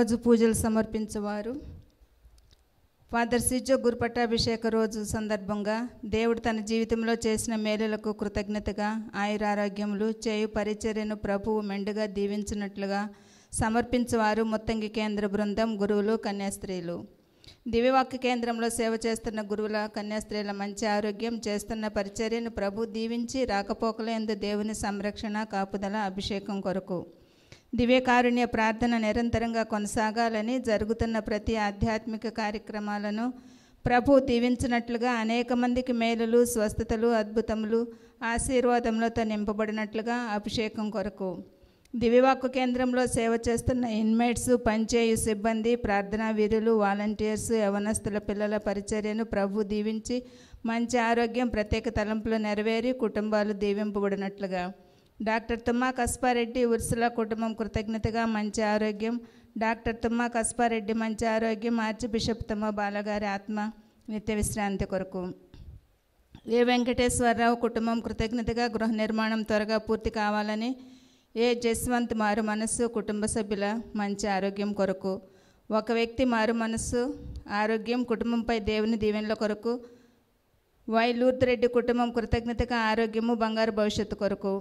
రోజు పూజలు సమర్పించేవారు. ఫాదర్ సిజో గురుపట్టాభిషేక రోజు సందర్భంగా దేవుడు తన జీవితంలో చేసిన మేలులకు కృతజ్ఞతగా ఆయురారోగ్యములు చేయు పరిచర్యను ప్రభువు మెండుగా దీవించినట్లుగా సమర్పించేవారు ముత్తంగి కేంద్ర బృందం, గురువులు, కన్యాస్త్రీలు. దివ్యవాక్య కేంద్రంలో సేవ చేస్తున్న గురువుల, కన్యాస్త్రీల మంచి ఆరోగ్యం, చేస్తున్న పరిచర్యను ప్రభు దీవించి రాకపోకలందు దేవుని సంరక్షణ, కాపుదల, అభిషేకం కొరకు దివ్యకారుణ్య ప్రార్థన నిరంతరంగా కొనసాగాలని, జరుగుతున్న ప్రతి ఆధ్యాత్మిక కార్యక్రమాలను ప్రభు దీవించినట్లుగా, అనేక మందికి మేలులు, స్వస్థతలు, అద్భుతములు, ఆశీర్వాదములతో నింపబడినట్లుగా అభిషేకం కొరకు దివ్యవాక్య కేంద్రంలో సేవ చేస్తున్న ఇన్మేట్స్, పనిచేయు సిబ్బంది, ప్రార్థనా వీరులు, వాలంటీర్స్, యవనస్తుల పిల్లల పరిచర్యను ప్రభు దీవించి మంచి ఆరోగ్యం, ప్రత్యేక తలంపులు నెరవేరి కుటుంబాలు దీవింపబడినట్లుగా డాక్టర్ తుమ్మా కస్పారెడ్డి ఉర్సుల కుటుంబం కృతజ్ఞతగా మంచి ఆరోగ్యం, డాక్టర్ తుమ్మా కస్పారెడ్డి మంచి ఆరోగ్యం, ఆర్చ్ బిషప్ తుమ్మా బాలగారి ఆత్మ నిత్య విశ్రాంతి కొరకు ఏ వెంకటేశ్వరరావు కుటుంబం కృతజ్ఞతగా గృహ నిర్మాణం త్వరగా పూర్తి కావాలని, ఏ జస్వంత్ మారు మనస్సు కుటుంబ సభ్యుల మంచి ఆరోగ్యం కొరకు, ఒక వ్యక్తి మారు మనస్సు ఆరోగ్యం, కుటుంబంపై దేవుని దీవెనల కొరకు వై లూర్దిరెడ్డి కుటుంబం కృతజ్ఞతగా ఆరోగ్యము, బంగారు భవిష్యత్తు కొరకు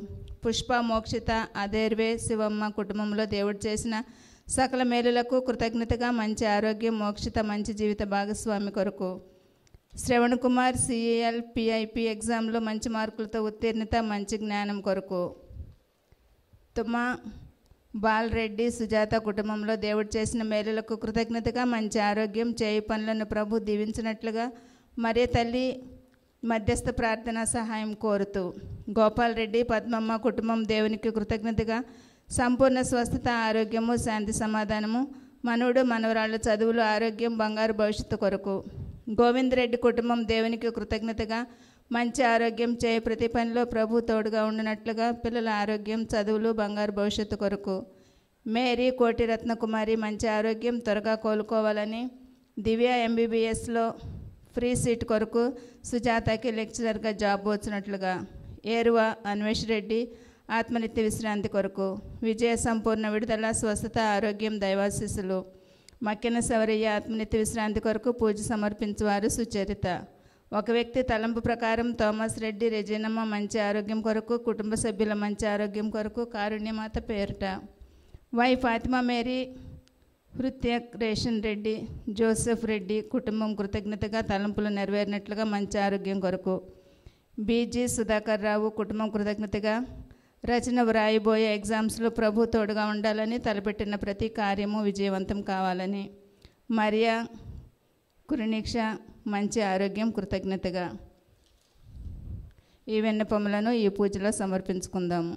పుష్ప, మోక్షిత, అదేర్వే, శివమ్మ కుటుంబంలో దేవుడు చేసిన సకల మేలులకు కృతజ్ఞతగా మంచి ఆరోగ్యం, మోక్షిత మంచి జీవిత భాగస్వామి కొరకు శ్రవణ్ కుమార్ సిఎల్ పిఐపి ఎగ్జామ్లో మంచి మార్కులతో ఉత్తీర్ణత, మంచి జ్ఞానం కొరకు తుమ్మా బాలరెడ్డి సుజాత కుటుంబంలో దేవుడు చేసిన మేలులకు కృతజ్ఞతగా మంచి ఆరోగ్యం, చేయి పనులను ప్రభు దీవించినట్లుగా మరియ తల్లి మధ్యస్థ ప్రార్థన సహాయం కోరుతూ గోపాల్ రెడ్డి, పద్మమ్మ కుటుంబం దేవునికి కృతజ్ఞతగా సంపూర్ణ స్వస్థత, ఆరోగ్యము, శాంతి, సమాధానము, మనవుడు మనవరాళ్ళ చదువులు, ఆరోగ్యం, బంగారు భవిష్యత్తు కొరకు గోవింద్ రెడ్డి కుటుంబం దేవునికి కృతజ్ఞతగా మంచి ఆరోగ్యం, చేయ ప్రతి పనిలో ప్రభు తోడుగా ఉండినట్లుగా పిల్లల ఆరోగ్యం, చదువులు, బంగారు భవిష్యత్తు కొరకు మేరీ కోటి రత్నకుమారి మంచి ఆరోగ్యం, త్వరగా కోలుకోవాలని, దివ్య ఎంబీబీఎస్లో ఫ్రీ సీట్ కొరకు సుజాతకి లెక్చరర్గా జాబ్ వచ్చినట్లుగా ఏరువ అన్వేష్ రెడ్డి ఆత్మనిత్య విశ్రాంతి కొరకు విజయ సంపూర్ణ విడుదల, స్వస్థత, ఆరోగ్యం, దైవాశీస్సులు మక్కెన సవరయ్య ఆత్మనిత్య విశ్రాంతి కొరకు పూజ సమర్పించేవారు సుచరిత. ఒక వ్యక్తి తలంపు ప్రకారం థామస్ రెడ్డి, రెజీనమ్మ మంచి ఆరోగ్యం కొరకు, కుటుంబ సభ్యుల మంచి ఆరోగ్యం కొరకు కారుణ్యమాత పేరుట వై ఫాతిమా మేరీ, హృత్యక్ రేషన్ రెడ్డి, జోసెఫ్ రెడ్డి కుటుంబం కృతజ్ఞతగా తలంపులు నెరవేరినట్లుగా మంచి ఆరోగ్యం కొరకు బీజీ సుధాకర్ రావు కుటుంబం కృతజ్ఞతగా రచన వ్రాయబోయే ఎగ్జామ్స్లో ప్రభు తోడుగా ఉండాలని, తలపెట్టిన ప్రతి కార్యము విజయవంతం కావాలని, మరియా కురినీక్ష మంచి ఆరోగ్యం కృతజ్ఞతగా ఈ విన్నపములను ఈ పూజలో సమర్పించుకుందాము.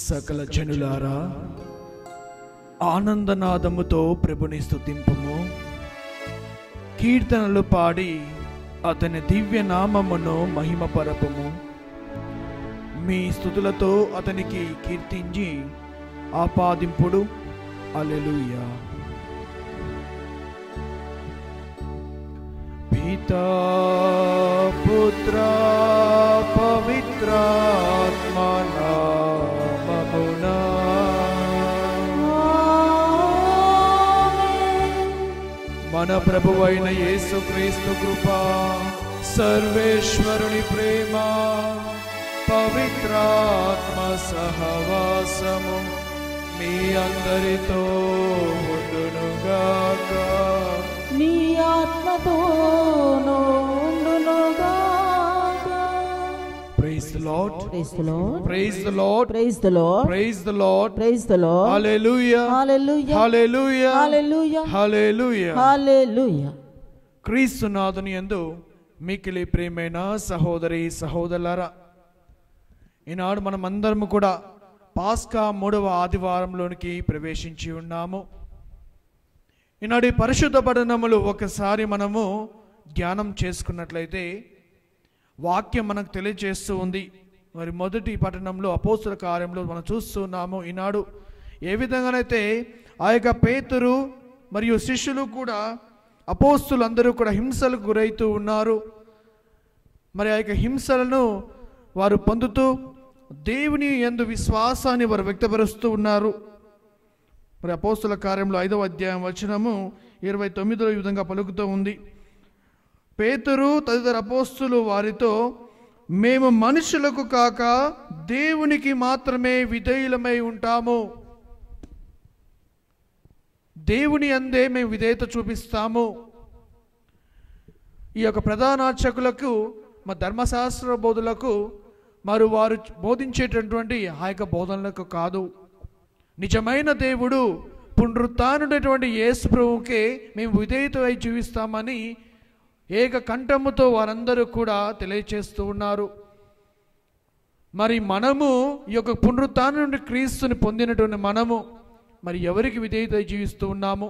సకల జనులారా ఆనందనాదముతో ప్రభుని స్తుతింపుము, కీర్తనలు పాడి అతని దివ్య నామమును మహిమపరపుము. మీ స్తుతులతో అతనికి కీర్తించి ఆపాదింపుడు. హల్లెలూయా. పితా పుత్ర పవిత్రాత్మ నామమున మన ప్రభువైన యేసుక్రీస్తు కృప, సర్వేశ్వరుని ప్రేమ, పవిత్రాత్మ సహవాసము మీ అందరితో ఉండునుగాక. నీ ఆత్మతోనూ ఉండునుగాక. Praise the Lord. Praise the Lord. Praise the Lord. Praise the Lord. Praise the Lord. Praise the Lord. Hallelujah. Hallelujah. Hallelujah. Hallelujah. Hallelujah. Hallelujah. క్రీస్తునాథుని యందు మిక్కిలి ప్రియమైన సహోదరి సహోదరులారా, ఈనాడు మనం అందరం కూడా పాస్కా 3వ ఆదివారంలోనికి ప్రవేశించి ఉన్నాము. ఈనాడు ఈ పరిశుద్ధ పఠనములు ఒకసారి మనము ధ్యానం చేసుకున్నట్లయితే వాక్యం మనకు తెలియజేస్తూ ఉంది. మరి మొదటి పఠనంలో అపోస్తుల కార్యంలో మనం చూస్తున్నాము. ఈనాడు ఏ విధంగానైతే ఆ యొక్క పేతురు మరియు శిష్యులు కూడా, అపోస్తులందరూ కూడా హింసలకు గురైతూ ఉన్నారు. మరి ఆ యొక్క హింసలను వారు పొందుతూ దేవుని యందు విశ్వాసాన్ని వారు వ్యక్తపరుస్తూ ఉన్నారు. మరి అపోస్తుల కార్యంలో 5వ అధ్యాయం వచనము 29లో ఈ విధంగా పలుకుతూ ఉంది. పేతురు తదితర అపోస్తులు వారితో, మేము మనుషులకు కాక దేవునికి మాత్రమే విధేయులమై ఉంటాము. దేవుని అందే మేము విధేయత చూపిస్తాము. ఈ యొక్క ప్రధాన అర్చకులకు, మా ధర్మశాస్త్ర బోధులకు, మరి వారు బోధించేటటువంటి ఆ యొక్క బోధనలకు కాదు. నిజమైన దేవుడు పునరుత్థానుడైనటువంటి యేసు ప్రభువుకే మేము విధేయతై జీవిస్తామని ఏక కంఠముతో వారందరూ కూడా తెలియచేస్తూ ఉన్నారు. మరి మనము ఈ యొక్క పునరుత్థానం నుండి క్రీస్తుని పొందినటువంటి మనము మరి ఎవరికి విధేయత జీవిస్తూ ఉన్నాము?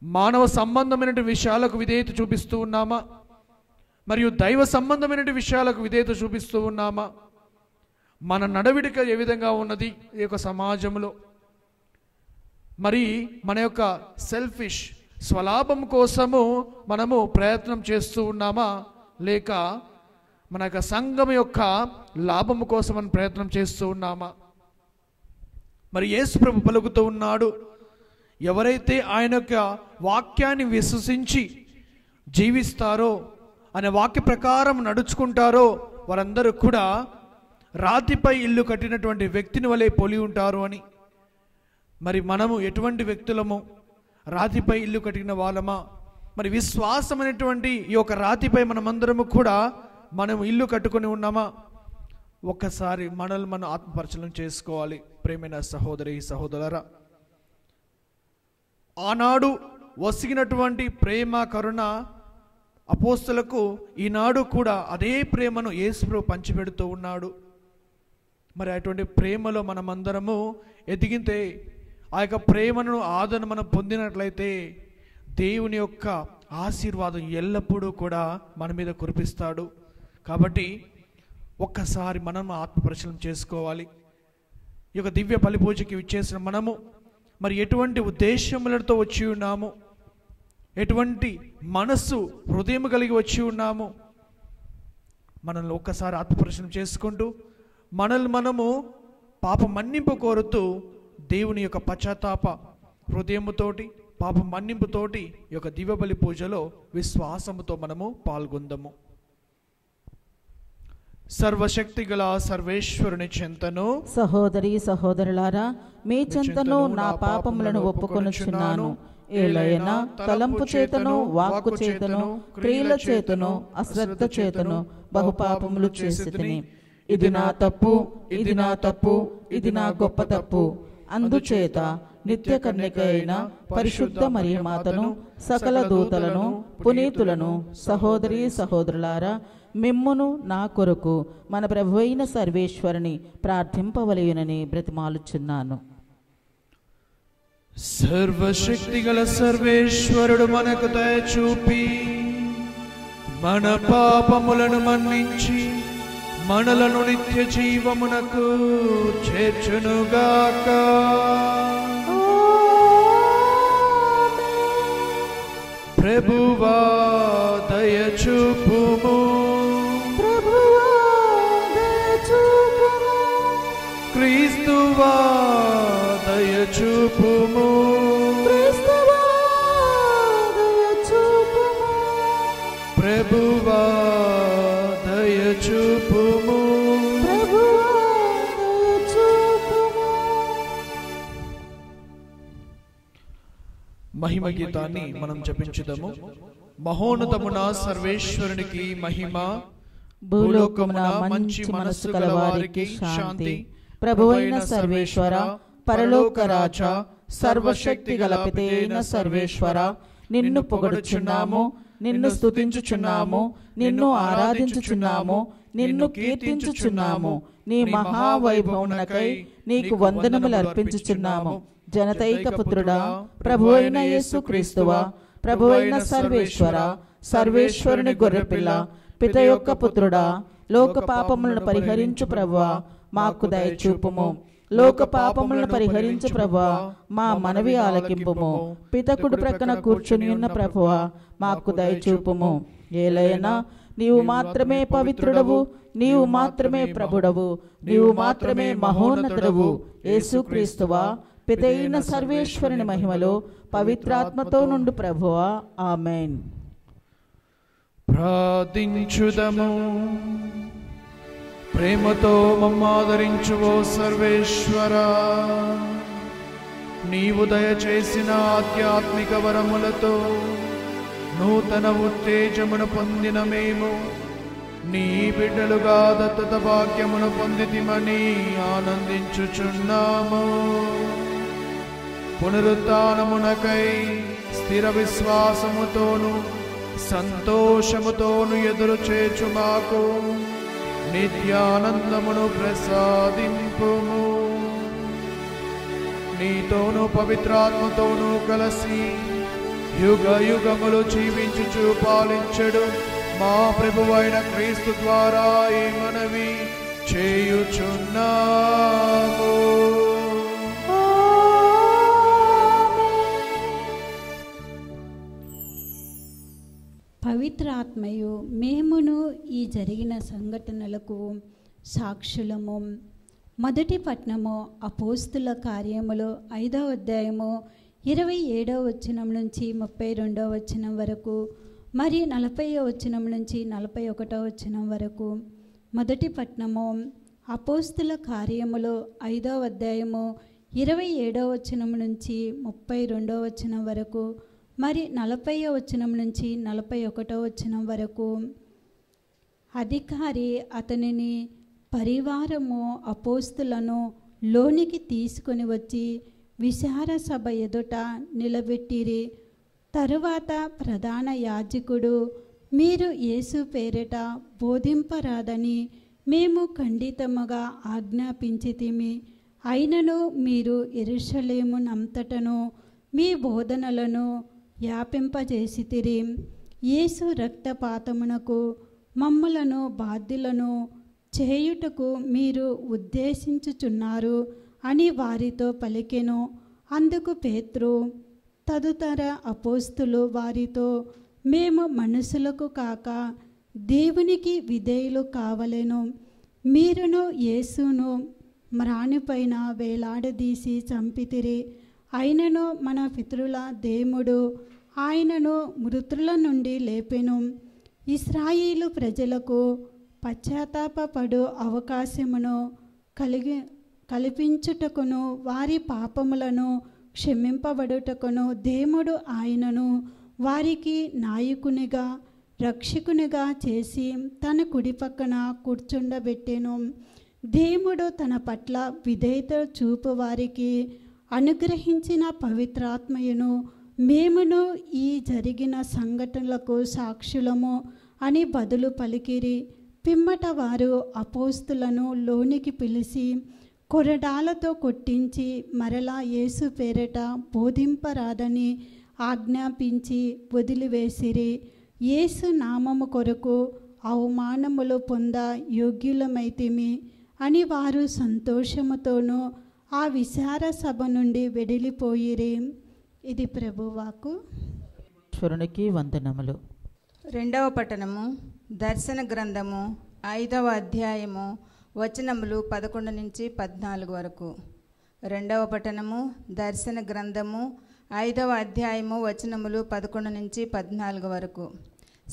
మానవ సంబంధమైన విషయాలకు విధేయత చూపిస్తూ ఉన్నామా? మరియు దైవ సంబంధమైన విషయాలకు విధేయత చూపిస్తూ ఉన్నామా? మన నడవడిక ఏ విధంగా ఉన్నది ఈ యొక్క సమాజంలో? మరి మన యొక్క సెల్ఫిష్ స్వలాభం కోసము మనము ప్రయత్నం చేస్తూ ఉన్నామా, లేక మన యొక్క సంఘం యొక్క లాభం కోసం మనం ప్రయత్నం చేస్తూ ఉన్నామా? మరి యేసు ప్రభు పలుకుతూ ఉన్నాడు, ఎవరైతే ఆయన యొక్క వాక్యాన్ని విశ్వసించి జీవిస్తారో, అనే వాక్య ప్రకారం నడుచుకుంటారో వారందరూ కూడా రాతిపై ఇల్లు కట్టినటువంటి వ్యక్తిని వలె పోలి ఉంటారు అని. మరి మనము ఎటువంటి వ్యక్తులము? రాతిపై ఇల్లు కట్టిన వాళ్ళమా? మరి విశ్వాసం అనేటువంటి ఈ యొక్క రాతిపై మనమందరము కూడా మనం ఇల్లు కట్టుకొని ఉన్నామా? ఒక్కసారి మనల్ని మనం ఆత్మపరిశీలన చేసుకోవాలి. ప్రేమైన సహోదరి సహోదరులారా, ఆనాడు వసిగినటువంటి ప్రేమ కరుణ అపోస్తలకు ఈనాడు కూడా అదే ప్రేమను యేసు ప్రభువు పంచిపెడుతూ ఉన్నాడు. మరి అటువంటి ప్రేమలో మనమందరము ఎదిగితే, ఆ యొక్క ప్రేమను ఆదరణ మనం పొందినట్లయితే దేవుని యొక్క ఆశీర్వాదం ఎల్లప్పుడూ కూడా మన మీద కురిపిస్తాడు. కాబట్టి ఒక్కసారి మనం ఆత్మపరిశీలన చేసుకోవాలి. ఈ యొక్క దివ్య బలిపూజకి విచ్చేసిన మనము మరి ఎటువంటి ఉద్దేశములతో వచ్చి ఉన్నాము? ఎటువంటి మనస్సు హృదయం కలిగి వచ్చి ఉన్నాము? మనల్ని ఒక్కసారి ఆత్మపరిశీలన చేసుకుంటూ మనల్ని మనము పాప మన్నింపు కోరుతూ దేవుని యొక్క పశ్చాత్తాప హృదయముతోటి, పాప మన్నింపుతోటి ఈ యొక్క దివ్య బలి పూజలో విశ్వాసముతో మనము పాల్గొందాము. సర్వశక్తి గల సర్వేశ్వరుని చెంతను, సహోదరి సహోదరులారా, మీ చెంతను నా పాపములను ఒప్పుకొనుచున్నాను. ఏలైనా తలంపు చేతను, వాక్కు చేతను, క్రియల చేతను, అశ్రద్ధ చేతను బహుపాపములు చేసితిని. ఇది నా తప్పు, ఇది నా తప్పు, ఇది నా గొప్ప తప్పు. అందుచేత నిత్య కన్యక అయిన పరిశుద్ధ మరియమాతను, సకల దూతలను, పునీతులను, సహోదరి సహోదరులారా, మిమ్మును నా కొరకు మన ప్రభువైన సర్వేశ్వరుని ప్రార్థింపవలయునని బ్రతిమాలుచున్నాను. సర్వశక్తి గల సర్వేశ్వరుడు మనకు దయ చూపి మన పాపములను మన్నించి మనలను నిత్య జీవమునకు చేర్చునుగాక. ప్రభువా దయచూపుము, క్రీస్తువా దయచూపుము, ప్రభువా దయచూపుము. మహిమ గీతాన్ని మనం జపించుదాము. మహోన్నతమున సర్వేశ్వరునికి మహిమ, భూలోకమున మంచి మనస్సు కలవారికి శాంతి. ప్రభువైన సర్వేశ్వర, పరలోక రాజా, సర్వశక్తి గల పితైన సర్వేశ్వర, నిన్ను పొగడుచున్నాము, నిన్ను స్తుతించుచున్నాము, నిన్ను ఆరాధించుచున్నాము, నిన్ను కీర్తించుచున్నాము. నీ మహావైభవమునకై నీకు వందనములు అర్పించుచున్నాము. జనతైక పుత్రుడా, ప్రభువైన యేసు క్రీస్తువా, ప్రభువైన సర్వేశ్వర, సర్వేశ్వరుని గొర్రెపిల్ల, పిత యొక్క పుత్రుడా, లోక పాపములను పరిహరించు ప్రభువా, మాకు దయచూపుము. లోక పాపములను పరిహరించు ప్రభువా, మా మనవి ఆలకింపుము. పితకుడు ప్రక్కన కూర్చుని ఉన్న ప్రభువా, మాకు దయచూపుము. ఏలైనా నీవు మాత్రమే పవిత్రుడవు, నీవు మాత్రమే ప్రభుడవు, నీవు మాత్రమే మహోన్నతుడవు. యేసుక్రీస్తువా, పితైన సర్వేశ్వరుని మహిమలో పవిత్రాత్మతో నుండు ప్రభువా. ఆమేన్. ప్రార్థించుదము. ప్రేమతో మమ్మాదరించువో సర్వేశ్వరా, నీవు దయచేసిన ఆధ్యాత్మిక వరములతో నూతన ఉత్తేజమును పొందిన మేము నీ బిడ్డలుగా దత్తత భాగ్యమును పొందితిమని ఆనందించుచున్నాము. పునరుత్థానమునకై స్థిర విశ్వాసముతోను సంతోషముతోను ఎదురు చేచు మాకు నిత్యానందమును ప్రసాదింపుము. నీతోను పవిత్రాత్మతోను కలిసి యుగ యుగములు జీవించుచు పాలించడు మా ప్రభువైన క్రీస్తు ద్వారా ఈ మనవి చేయుచున్నాము. పవిత్రాత్మయు మేమును ఈ జరిగిన సంఘటనలకు సాక్షులము. మొదటి పట్నము అపోస్తుల కార్యములు 5వ అధ్యాయము 27వ వచనం నుంచి 32వ వచనం వరకు, మరి 40వ వచనం నుంచి 41వ వచనం వరకు. మొదటి పట్నము అపోస్తుల కార్యములు 5వ అధ్యాయము 27వ వచనం నుంచి 32వ వచనం వరకు, మరి 40వ వచనం నుంచి 41వ వచనం వరకు. అధికారి అతనిని పరివారము అపోస్తులను లోనికి తీసుకొని వచ్చి విచార సభ ఎదుట నిలబెట్టిరి. తరువాత ప్రధాన యాజకుడు, మీరు యేసు పేరిట బోధింపరాదని మేము ఖండితముగా ఆజ్ఞాపించితిమి. అయినను మీరు యెరూషలేమునంతటను మీ బోధనలను వ్యాపింపజేసితిరి. యేసు రక్తపాతమునకు మమ్ములను బాధ్యులను చేయుటకు మీరు ఉద్దేశించుచున్నారు అని వారితో పలికెను. అందుకు పేతురు తదుతర అపోస్తులు వారితో, మేము మనుషులకు కాక దేవునికి విధేయులు కావలెను. మీరును యేసును మ్రాణిపైన వేలాడదీసి చంపితిరి. అయినను మన పితరుల దేవుడు ఆయనను మృతుల నుండి లేపెను. ఇశ్రాయేలు ప్రజలకు పశ్చాత్తాపపడు అవకాశమును కల్పించుటకును వారి పాపములను క్షమింపబడుటకును దేవుడు ఆయనను వారికి నాయకునిగా రక్షకునిగా చేసి తన కుడి పక్కన కూర్చుండబెట్టెను. దేవుడు తన పట్ల విధేయత చూపు వారికి అనుగ్రహించిన పవిత్రాత్మయును మేమును ఈ జరిగిన సంఘటనలకు సాక్షులము అని బదులు పలికిరి. పిమ్మట వారు అపోస్తులను లోనికి పిలిచి కొరడాలతో కొట్టించి మరలా యేసు పేరిట బోధింపరాదని ఆజ్ఞాపించి వదిలివేసిరి. యేసు నామము కొరకు అవమానములు పొంద యోగ్యులమైతిమి అని వారు సంతోషముతోనూ ఆ విచార సభ నుండి వెడిలిపోయిరి. ఇది ప్రభువాకు. ఈశ్వరునికి వందనములు. రెండవ పట్టణము దర్శన గ్రంథము 5వ అధ్యాయము వచనములు 11 నుంచి 14 వరకు. రెండవ పట్టణము దర్శన గ్రంథము 5వ అధ్యాయము వచనములు 11 నుంచి 14 వరకు.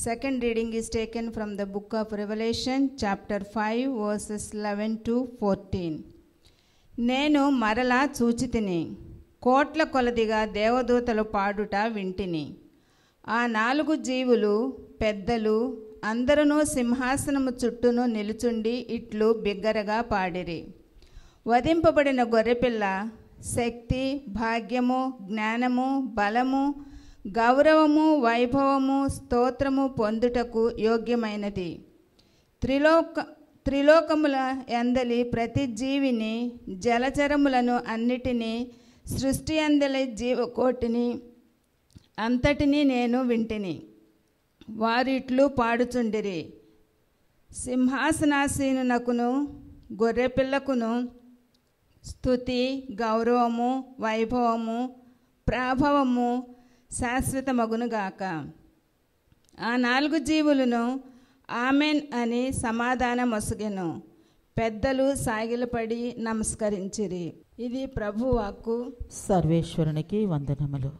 Second reading is taken from the book of Revelation chapter 5 verses 11 to 14. నేను మరలా చూచితిని, కోట్ల కొలదిగా దేవదూతలు పాడుట వింటిని. ఆ 4 జీవులు పెద్దలు అందరూ సింహాసనము చుట్టూను నిలుచుండి ఇట్లు బిగ్గరగా పాడిరి. వధింపబడిన గొర్రెపిల్ల శక్తి, భాగ్యము, జ్ఞానము, బలము, గౌరవము, వైభవము, స్తోత్రము పొందుటకు యోగ్యమైనది. త్రిలోకముల యందలి ప్రతి జీవిని, జలచరములను అన్నిటినీ, సృష్టి అందలి జీవకోటిని అంతటినీ నేను వింటిని. వారిట్లు పాడుచుండిరి, సింహాసనాసీనునకును గొర్రెపిల్లకును స్తుతి, గౌరవము, వైభవము, ప్రాభవము శాశ్వతమగునుగాక. ఆ 4 జీవులను ఆమెన్ అని సమాధానమొసగెను. పెద్దలు సాగిలపడి నమస్కరించిరి. ఇది ప్రభువాకు. సర్వేశ్వరునికి వందనములు.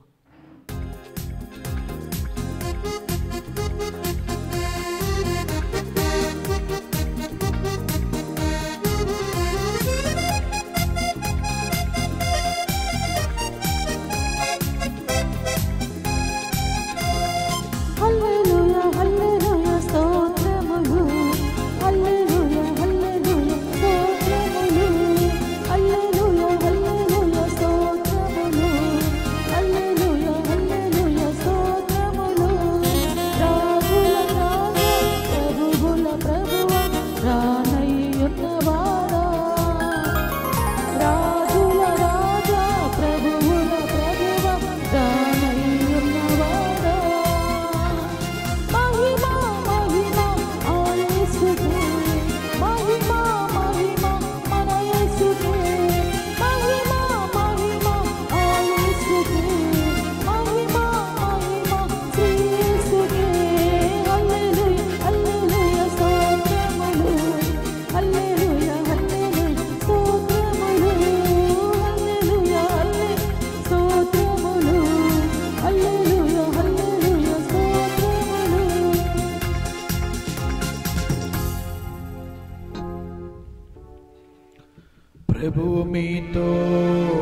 ప్రభువు మీతో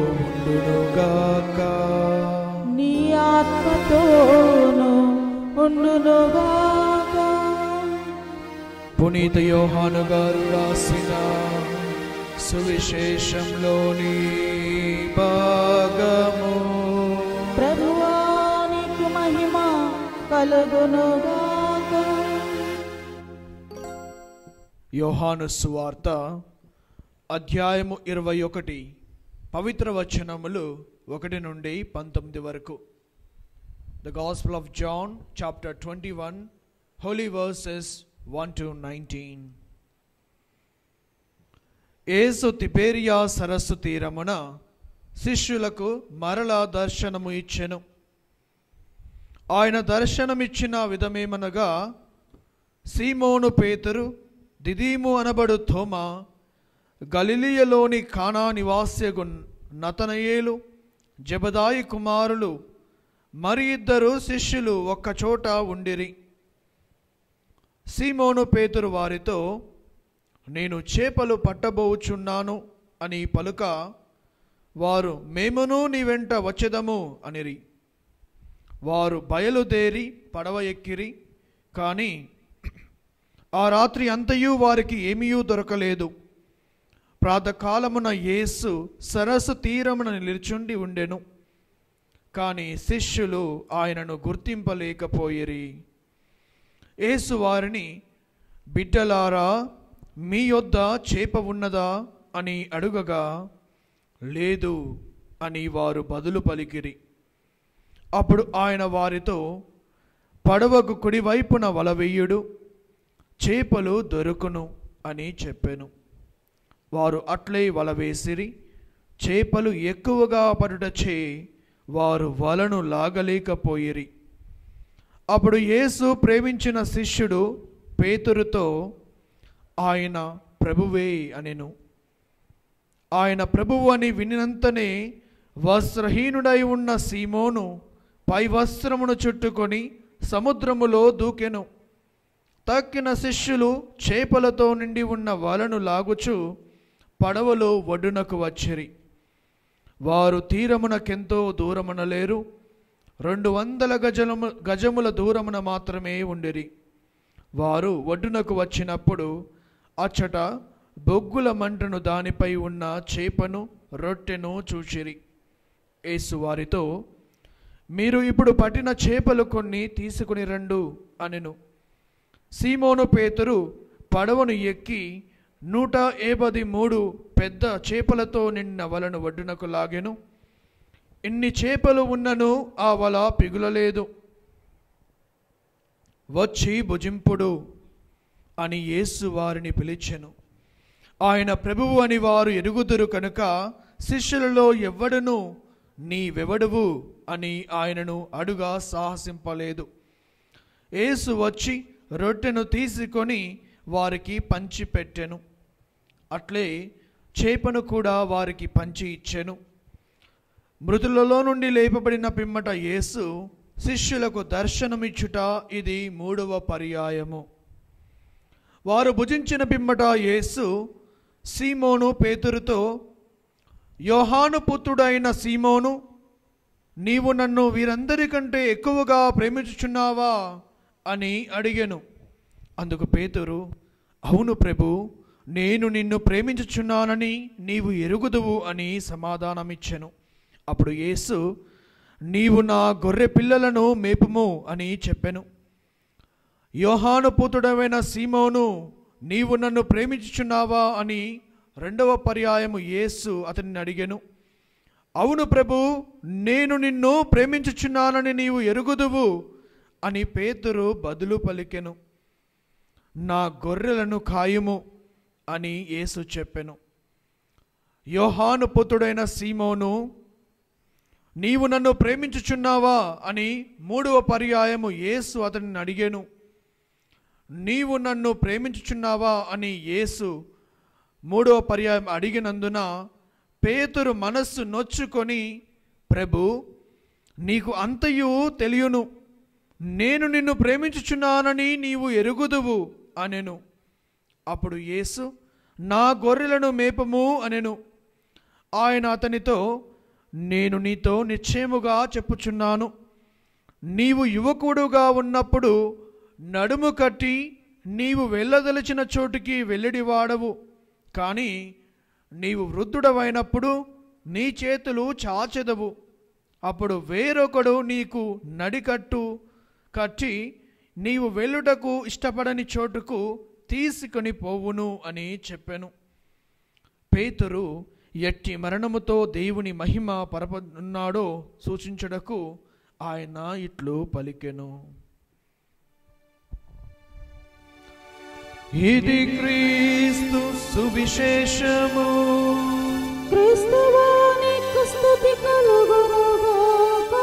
ఉండునుగాక. నీ ఆత్మతోను ఉండునుగాక. పునీత యోహాను గారు రాసిన సువిశేషంలోని భాగము. ప్రభువా నీకు మహిమ కలుగునుగాక. యోహాను సువార్త అధ్యాయము 21 పవిత్ర వచనములు 1 నుండి 19 వరకు. The Gospel of John chapter 21 holy verses 1 to 19. యేసు తిబేరియా సరస్సు తీరమున శిష్యులకు మరలా దర్శనము ఇచ్చెను. ఆయన దర్శనమిచ్చిన విధమేమనగా, సీమోను పేతురు, దిదీము అనబడు తోమా, గలిలియలోని కానా నివాస్యగు నతనయేలు, జెబదాయి కుమారులు మరి 2 శిష్యులు ఒక్కచోట ఉండిరి. సీమోను పేతురు వారితో, నేను చేపలు పట్టబోచున్నాను అని పలుక, వారు మేమును నీ వెంట వచ్చెదము అనిరి. వారు బయలుదేరి పడవ ఎక్కిరి. కానీ ఆ రాత్రి అంతయు వారికి ఏమీయూ దొరకలేదు. ప్రాతకాలమున యేసు సరస్సు తీరమున నిలుచుండి ఉండెను. కానీ శిష్యులు ఆయనను గుర్తింపలేకపోయిరి. యేసు వారిని, బిడ్డలారా, మీ యొద్ద చేప ఉన్నదా అని అడుగగా, లేదు అని వారు బదులు పలికిరి. అప్పుడు ఆయన వారితో, పడవకు కుడివైపున వల వెయ్యుడు, చేపలు దొరుకును అని చెప్పాను. వారు అట్లే వల వేసిరి. చేపలు ఎక్కువగా పడుటచే వారు వలను లాగలేకపోయిరి. అప్పుడు యేసు ప్రేమించిన శిష్యుడు పేతురుతో, ఆయన ప్రభువే అనెను. ఆయన ప్రభువు అని వినినంతనే వస్త్రహీనుడై ఉన్న సీమోను పై వస్త్రమును చుట్టుకొని సముద్రములో దూకెను. తక్కిన శిష్యులు చేపలతో నిండి ఉన్న వలను లాగుచు పడవలో ఒడ్డునకు వచ్చిరి. వారు తీరమునకెంతో దూరమున లేరు, 200 గజముల దూరమున మాత్రమే ఉండిరి. వారు ఒడ్డునకు వచ్చినప్పుడు అచ్చట బొగ్గుల మంటను, దానిపై ఉన్న చేపను, రొట్టెను చూచిరి. యేసు వారితో, మీరు ఇప్పుడు పట్టిన చేపలు కొన్ని తీసుకుని రండు అనెను. సీమోను పేతురు పడవను ఎక్కి 183 పెద్ద చేపలతో నిండిన వలను ఒడ్డునకు లాగెను. ఇన్ని చేపలు ఉన్నను ఆ వల పిగులలేదు. వచ్చి భుజింపుడు అని యేసు వారిని పిలిచెను. ఆయన ప్రభువు అని వారు ఎరుగుదురు కనుక శిష్యులలో ఎవ్వడును నీవెవడువు అని ఆయనను అడుగా సాహసింపలేదు. యేసు వచ్చి రొట్టెను తీసుకొని వారికి పంచి పెట్టెను. అట్లే చేపను కూడా వారికి పంచి ఇచ్చెను. మృతులలో నుండి లేపబడిన పిమ్మట యేసు శిష్యులకు దర్శనమిచ్చుట ఇది 3వ పర్యాయము. వారు భుజించిన పిమ్మట యేసు సీమోను పేతురుతో, యోహాను పుత్రుడైన సీమోను, నీవు నన్ను వీరందరికంటే ఎక్కువగా ప్రేమించుచున్నావా అని అడిగెను. అందుకు పేతురు, అవును ప్రభు, నేను నిన్ను ప్రేమించుచున్నానని నీవు ఎరుగుదువు అని సమాధానమిచ్చెను. అప్పుడు యేసు, నీవు నా గొర్రె పిల్లలను మేపుము అని చెప్పెను. యోహాను పుత్రుడైన సీమోను, నీవు నన్ను ప్రేమించుచున్నావా అని 2వ పర్యాయము యేసు అతనిని అడిగెను. అవును ప్రభు, నేను నిన్ను ప్రేమించుచున్నానని నీవు ఎరుగుదువు అని పేతురు బదులు పలికెను. నా గొర్రెలను కాయుము అని యేసు చెప్పెను. యోహాను పుత్రుడైన సీమోను, నీవు నన్ను ప్రేమించుచున్నావా అని 3వ పర్యాయము యేసు అతనిని అడిగెను. నీవు నన్ను ప్రేమించుచున్నావా అని యేసు 3వ పర్యాయం అడిగినందున పేతురు మనస్సు నొచ్చుకొని, ప్రభు, నీకు అంతయు తెలియను, నేను నిన్ను ప్రేమించుచున్నానని నీవు ఎరుగుదువు అనెను. అప్పుడు యేసు, నా గొర్రెలను మేపము అనెను. ఆయన అతనితో, నేను నీతో నిశ్చయముగా చెప్పుచున్నాను, నీవు యువకుడుగా ఉన్నప్పుడు నడుము కట్టి నీవు వెళ్ళదలిచిన చోటుకి వెళ్ళిడివాడవు. కానీ నీవు వృద్ధుడవైనప్పుడు నీ చేతులు చాచెదవు. అప్పుడు వేరొకడు నీకు నడికట్టు కట్టి నీవు వెళ్ళుటకు ఇష్టపడని చోటుకు తీసుకొని పోవును అని చెప్పెను. పేతురు ఎట్టి మరణముతో దేవుని మహిమ పరపనున్నాడో సూచించుటకు ఆయన ఇట్లు పలికెను. ఇది క్రీస్తు సువిశేషము. క్రీస్తువా నీకు స్తుతి కలుగునుగాక.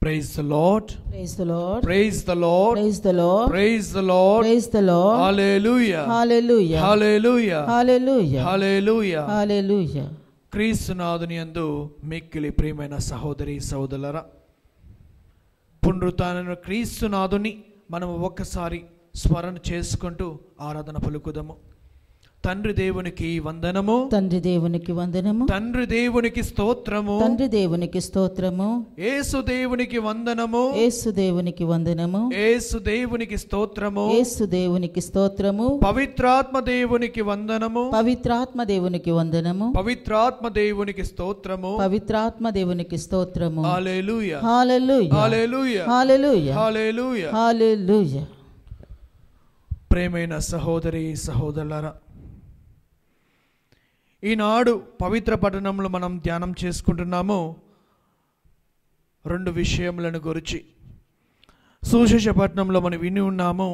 Praise the Lord. Praise the Lord. Praise the Lord. Praise the Lord. Praise the Lord. Praise the Lord. Hallelujah. Hallelujah. Hallelujah. Hallelujah. Hallelujah. Hallelujah. క్రీస్తునాథుని యందు మిక్కిలి ప్రియమైన సహోదరి సహోదరులారా, పునరుత్థాన క్రీస్తునాథుని మనం ఒక్కసారి స్మరణ చేసుకుంటూ ఆరాధన పలుకుదాము. తండ్రి దేవునికి వందనము. తండ్రి దేవునికి వందనము. తండ్రి దేవునికి స్తోత్రము. తండ్రి దేవునికి స్తోత్రము. యేసు దేవునికి వందనము. యేసు దేవునికి వందనము. యేసు దేవునికి స్తోత్రము. యేసు దేవునికి స్తోత్రము. పవిత్రాత్మ దేవునికి వందనము. పవిత్రాత్మ దేవునికి వందనము. పవిత్రాత్మ దేవునికి స్తోత్రము. పవిత్రాత్మ దేవునికి స్తోత్రము. హల్లెలూయా. హల్లెలూయా. హల్లెలూయా. హల్లెలూయా. హల్లెలూయా. హల్లెలూయా. ప్రేమైన సహోదరి సహోదరులారా, ఈనాడు పవిత్ర పట్టణంలో మనం ధ్యానం చేసుకుంటున్నాము 2 విషయములను గురించి. సువిశేషపట్నంలో మనం విని ఉన్నాము.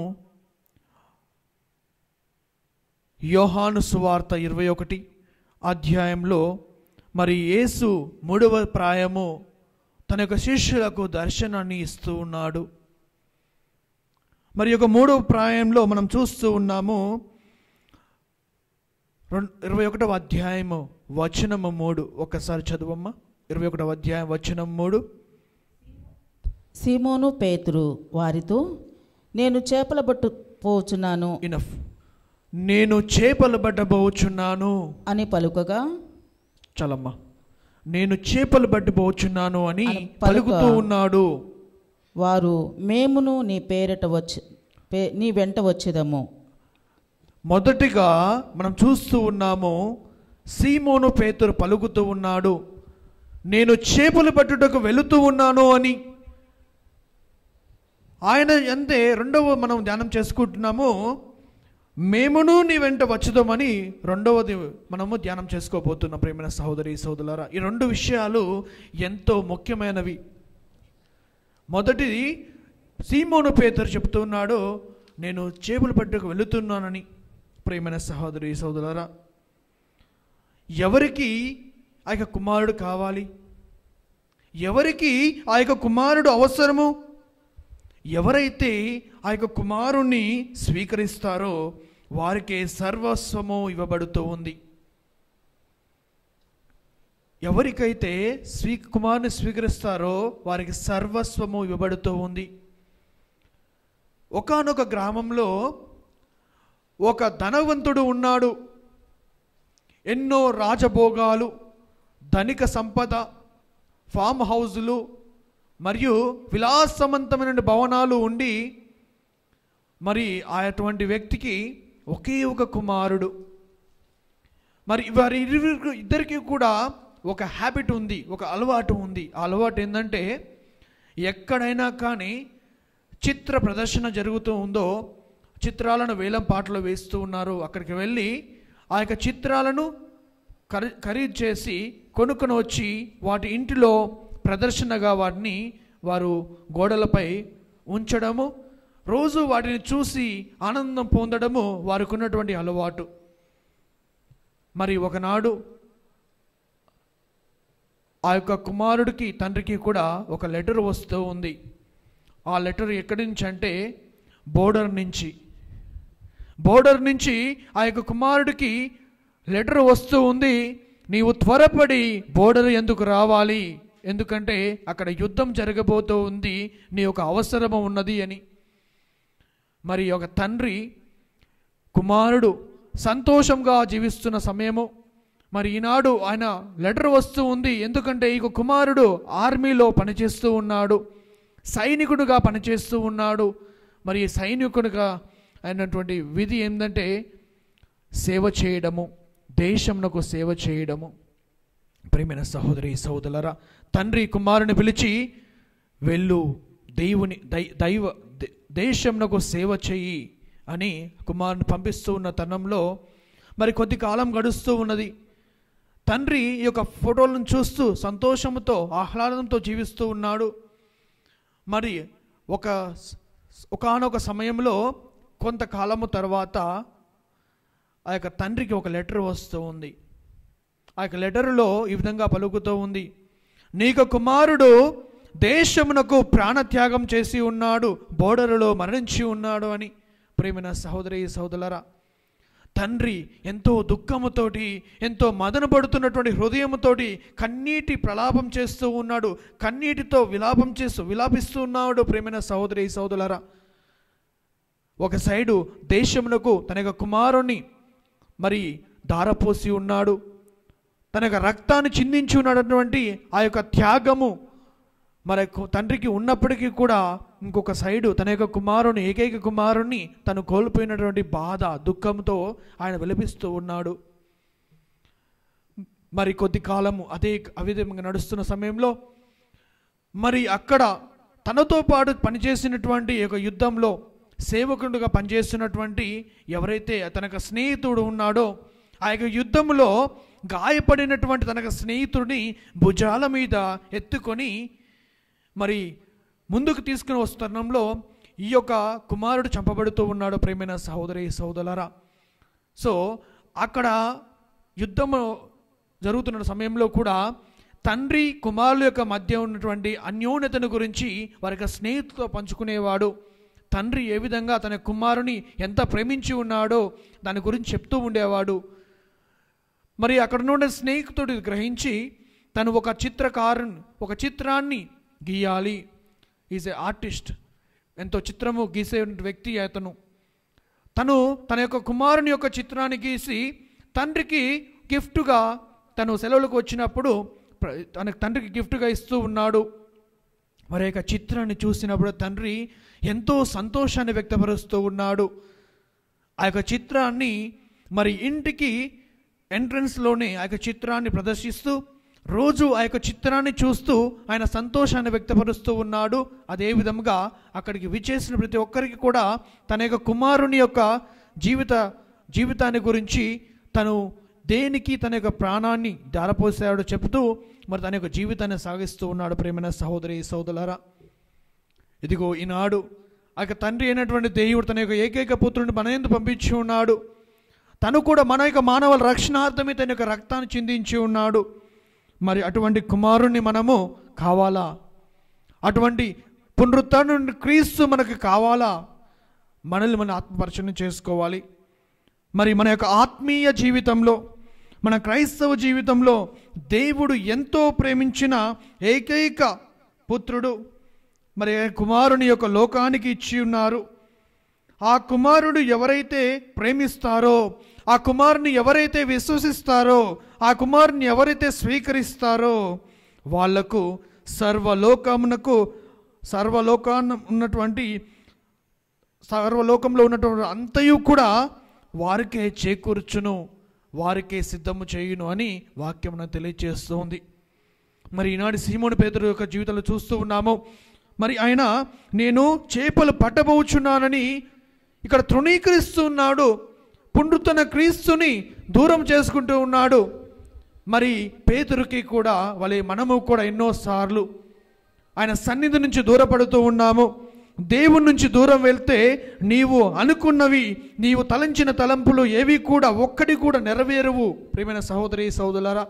యోహాను సువార్త 21 అధ్యాయంలో మరి యేసు 3వ ప్రాయము తన యొక్క శిష్యులకు దర్శనాన్ని ఇస్తూ ఉన్నాడు. మరి యొక్క 3వ ప్రాయంలో మనం చూస్తూ ఉన్నాము 21వ అధ్యాయము వచనము 3. ఒక్కసారి చదువమ్మా. 21వ అధ్యాయం వచనం 3. సీమోను పేతురు వారితో, నేను చేపల పట్టుపోచున్నాను ఇనఫ్, నేను చేపలు పట్టబోచున్నాను అని పలుకగా, చలమ్మా, నేను చేపలు పట్టబోచున్నాను అని అని పలుకుతూ ఉన్నాడు. వారు, మేమును నీ వెంట వచ్చేదము. మొదటిగా మనం చూస్తూ ఉన్నాము, సీమోను పేతురు పలుకుతూ ఉన్నాడు, నేను చేపలు పట్టుటకు వెళుతూ ఉన్నాను అని. ఆయన అంతే రెండవ మనం ధ్యానం చేసుకుంటున్నాము, మేమును నీ వెంట వచ్చుదామని రెండవది మనము ధ్యానం చేసుకోబోతున్నాం. ప్రేమైన సహోదరి సహోదరులారా, ఈ 2 విషయాలు ఎంతో ముఖ్యమైనవి. మొదటిది, సీమోను పేతురు చెప్తున్నాడు, నేను చేపలు పట్టుకు వెళుతున్నానని. ప్రేమైన సహోదరి సహోదరులారా, ఎవరికి ఆ యొక్క కుమారుడు కావాలి? ఎవరికి ఆ యొక్క కుమారుడు అవసరము? ఎవరైతే ఆ యొక్క కుమారుణ్ణి స్వీకరిస్తారో వారికి సర్వస్వము ఇవ్వబడుతూ ఉంది. ఎవరికైతే కుమారుని స్వీకరిస్తారో వారికి సర్వస్వము ఇవ్వబడుతూ ఉంది. ఒకానొక గ్రామంలో ఒక ధనవంతుడు ఉన్నాడు. ఎన్నో రాజభోగాలు, ధనిక సంపద, ఫామ్ హౌజులు మరియు విలాసవంతమైన భవనాలు ఉండి, మరి అటువంటి వ్యక్తికి ఒకే ఒక కుమారుడు. మరి వారి ఇద్దరికి కూడా ఒక హ్యాబిట్ ఉంది, ఒక అలవాటు ఉంది. ఆ అలవాటు ఏంటంటే, ఎక్కడైనా కానీ చిత్ర ప్రదర్శన జరుగుతూ ఉందో, చిత్రాలను వేలం పాటలు వేస్తూ ఉన్నారు, అక్కడికి వెళ్ళి ఆ యొక్క చిత్రాలను ఖరీదు చేసి కొనుక్కొని వచ్చి వాటి ఇంటిలో ప్రదర్శనగా వాటిని వారు గోడలపై ఉంచడము, రోజు వాటిని చూసి ఆనందం పొందడము వారికి ఉన్నటువంటి అలవాటు. మరి ఒకనాడు ఆ యొక్క కుమారుడికి తండ్రికి కూడా ఒక లెటర్ వస్తూ ఉంది. ఆ లెటర్ ఎక్కడి నుంచి అంటే బోర్డర్ నుంచి ఆ యొక్క కుమారుడికి లెటర్ వస్తూ ఉంది, నీవు త్వరపడి బోర్డర్ ఎందుకు రావాలి, ఎందుకంటే అక్కడ యుద్ధం జరగబోతూ ఉంది, నీ యొక్క అవసరము ఉన్నది అని. మరి ఒక తండ్రి కుమారుడు సంతోషంగా జీవిస్తున్న సమయము, మరి ఈనాడు ఆయన లెటర్ వస్తూ ఉంది, ఎందుకంటే ఈ కుమారుడు ఆర్మీలో పనిచేస్తూ ఉన్నాడు, సైనికుడుగా పనిచేస్తూ ఉన్నాడు. మరి సైనికుడిగా అయినటువంటి విధి ఏంటంటే సేవ చేయడము, దేశంనకు సేవ చేయడము. ప్రియమైన సహోదరి సహోదరులారా, తండ్రి కుమారుని పిలిచి, వెళ్ళు, దేశంనకు సేవ చెయ్యి అని కుమారుని పంపిస్తూ ఉన్న తరుణంలో మరి కొద్ది కాలం గడుస్తూ ఉన్నది. తండ్రి ఈ యొక్క ఫోటోలను చూస్తూ సంతోషంతో ఆహ్లాదంతో జీవిస్తూ ఉన్నాడు. మరి ఒకానొక సమయంలో కొంతకాలము తర్వాత ఆ యొక్క తండ్రికి ఒక లెటర్ వస్తూ ఉంది. ఆ యొక్క లెటర్లో ఈ విధంగా పలుకుతూ ఉంది, నీకు కుమారుడు దేశమునకు ప్రాణత్యాగం చేసి ఉన్నాడు, బోర్డర్లో మరణించి ఉన్నాడు అని. ప్రేమైన సహోదరి సహోదరులారా, తండ్రి ఎంతో దుఃఖముతోటి, ఎంతో మదన పడుతున్నటువంటి హృదయముతోటి కన్నీటి ప్రలాపం చేస్తూ ఉన్నాడు, కన్నీటితో విలాపిస్తూ ఉన్నాడు. ప్రేమైన సహోదరి సహోదరులారా, ఒక సైడు దేశమునకు తన యొక్క కుమారుణ్ణి మరి ధారపోసి ఉన్నాడు, తన యొక్క రక్తాన్ని చిందించి ఉన్నటువంటి ఆ యొక్క త్యాగము మరి తండ్రికి ఉన్నప్పటికీ కూడా ఇంకొక సైడు తన యొక్క కుమారుని, ఏకైక కుమారుణ్ణి తను కోల్పోయినటువంటి బాధ, దుఃఖంతో ఆయన విలపిస్తూ ఉన్నాడు. మరి కొద్ది కాలము అవిధంగా నడుస్తున్న సమయంలో మరి అక్కడ తనతో పాటు పనిచేసినటువంటి ఒక యుద్ధంలో సేవకుడుగా పనిచేస్తున్నటువంటి ఎవరైతే తనకు స్నేహితుడు ఉన్నాడో, ఆ యొక్క యుద్ధంలో గాయపడినటువంటి తనకు స్నేహితుడిని భుజాల మీద ఎత్తుకొని మరి ముందుకు తీసుకుని వస్తున్నంలో ఈ యొక్క కుమారుడు చంపబడుతూ ఉన్నాడు ప్రియమైన సహోదరి సహోదరులారా. సో అక్కడ యుద్ధము జరుగుతున్న సమయంలో కూడా తండ్రి కుమారుల యొక్క మధ్య ఉన్నటువంటి అన్యోన్యతను గురించి వారి యొక్క స్నేహితులతో పంచుకునేవాడు. తండ్రి ఏ విధంగా తన కుమారుని ఎంత ప్రేమించి ఉన్నాడో దాని గురించి చెప్తూ ఉండేవాడు. మరి అక్కడ నుండి స్నేహితుడు గ్రహించి తను ఒక చిత్రాన్ని గీయాలి. ఈజ్ ఏ ఆర్టిస్ట్, ఎంతో చిత్రము గీసే వ్యక్తి అతను. తన యొక్క కుమారుని యొక్క చిత్రాన్ని గీసి తండ్రికి గిఫ్ట్గా తను సెలవులకు వచ్చినప్పుడు తండ్రికి గిఫ్ట్గా ఇస్తూ ఉన్నాడు. మరి యొక్క చిత్రాన్ని చూసినప్పుడు తండ్రి ఎంతో సంతోషాన్ని వ్యక్తపరుస్తూ ఉన్నాడు. ఆ యొక్క చిత్రాన్ని మరి ఇంటికి ఎంట్రన్స్లోనే ఆ యొక్క చిత్రాన్ని ప్రదర్శిస్తూ రోజు ఆ యొక్క చిత్రాన్ని చూస్తూ ఆయన సంతోషాన్ని వ్యక్తపరుస్తూ ఉన్నాడు. అదే విధంగా అక్కడికి విచ్చేసిన ప్రతి ఒక్కరికి కూడా తన యొక్క కుమారుని యొక్క జీవితాన్ని గురించి తను దేనికి తన యొక్క ప్రాణాన్ని ధారపోసాడో చెబుతూ మరి తన యొక్క జీవితాన్ని సాగిస్తూ ఉన్నాడు. ప్రేమైన సహోదరి సహోదరులారా, ఇదిగో ఈనాడు ఆ యొక్క తండ్రి అయినటువంటి దేవుడు తన యొక్క ఏకైక పుత్రుడిని మన యందు పంపించి ఉన్నాడు. తను కూడా మన యొక్క మానవుల రక్షణార్థమే తన యొక్క రక్తాన్ని చిందించి ఉన్నాడు. మరి అటువంటి కుమారుణ్ణి మనము కావాలా? అటువంటి పునరుత్థాన క్రీస్తు మనకు కావాలా? మనల్ని మన ఆత్మపరిశీలన చేసుకోవాలి. మరి మన యొక్క ఆత్మీయ జీవితంలో, మన క్రైస్తవ జీవితంలో దేవుడు ఎంతో ప్రేమించిన ఏకైక పుత్రుడు మరి కుమారుని యొక్క లోకానికి ఇచ్చి ఉన్నారు. ఆ కుమారుడు ఎవరైతే ప్రేమిస్తారో, ఆ కుమారుని ఎవరైతే విశ్వసిస్తారో, ఆ కుమారుని ఎవరైతే స్వీకరిస్తారో వాళ్లకు సర్వలోకంలో ఉన్నటువంటి అంతయు కూడా వారికే చేకూర్చును, వారికే సిద్ధము చేయును అని వాక్యం నాకు తెలియజేస్తుంది. మరి ఈనాడు సీమోను పేతురు యొక్క జీవితంలో చూస్తూ ఉన్నాము. మరి ఆయన నేను చేపలు పట్టబోచున్నానని ఇక్కడ తృణీకరిస్తూ ఉన్నాడు. పునరుత్థాన క్రీస్తుని దూరం చేసుకుంటూ ఉన్నాడు. మరి పేతురుకి కూడా వలె మనము కూడా ఎన్నోసార్లు ఆయన సన్నిధి నుంచి దూరపడుతూ ఉన్నాము. దేవుని నుంచి దూరం వెళ్తే నీవు అనుకున్నవి, నీవు తలంచిన తలంపులు ఏవి కూడా ఒక్కటి కూడా నెరవేరవు. ప్రియమైన సహోదరి సహోదరులారా,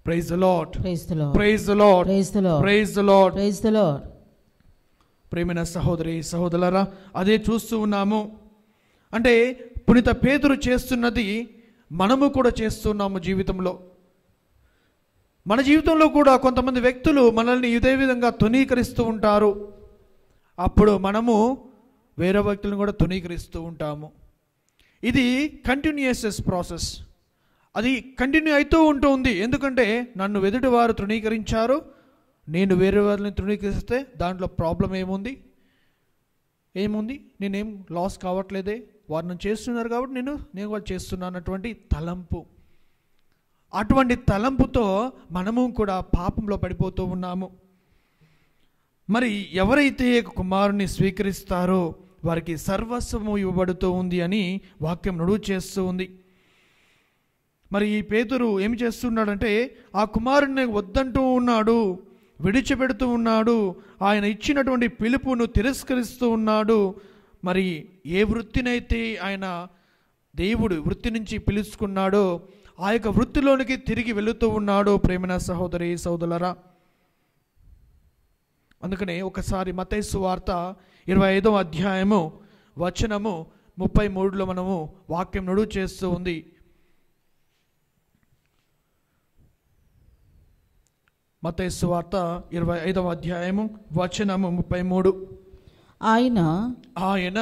praise the Lord, praise the Lord, praise the Lord, praise the Lord, praise the Lord, praise the Lord. ప్రియమైన సహోదరి సహోదరులారా, అదే చూస్తూ ఉన్నాము. అంటే పునీత పేతురు చేస్తున్నది మనము కూడా చేస్తున్నాము జీవితంలో. మన జీవితంలో కూడా కొంతమంది వ్యక్తులు మనల్ని ఇదే విధంగా తునీకరిస్తూ ఉంటారు. అప్పుడు మనము వేరే వ్యక్తులను కూడా తునీకరిస్తూ ఉంటాము. ఇది కంటిన్యూయస్ ప్రాసెస్, అది కంటిన్యూ అవుతూ ఉంటుంది. ఎందుకంటే నన్ను ఎదుటి వారు తృణీకరించారు, నేను వేరే వారిని తృణీకరిస్తే దాంట్లో ప్రాబ్లం ఏముంది? నేనేం లాస్ కావట్లేదే, వారు నన్ను చేస్తున్నారు కాబట్టి నేను వాళ్ళు చేస్తున్నాను అన్నటువంటి తలంపు. అటువంటి తలంపుతో మనము కూడా పాపంలో పడిపోతూ ఉన్నాము. మరి ఎవరైతే కుమారుని స్వీకరిస్తారో వారికి సర్వస్వము ఇవ్వబడుతూ ఉంది అని వాక్యం నుడువు చేస్తూ ఉంది. మరి ఈ పేతురు ఏమి చేస్తున్నాడంటే ఆ కుమారుని వద్దంటూ ఉన్నాడు, విడిచిపెడుతూ ఉన్నాడు, ఆయన ఇచ్చినటువంటి పిలుపును తిరస్కరిస్తూ ఉన్నాడు. మరి ఏ వృత్తినైతే ఆయన దేవుడు వృత్తి నుంచి పిలుచుకున్నాడో ఆ యొక్క వృత్తిలోనికి తిరిగి వెళుతూ ఉన్నాడు. ప్రేమైన సహోదరి సహోదరులారా, అందుకనే ఒకసారి మత్తయి సువార్త 25వ అధ్యాయము వచనము 33లో మనము వాక్యం నుడువు చేస్తూ ఉంది. మత్తయి సువార్త 25వ అధ్యాయము వచనము 33. ఆయన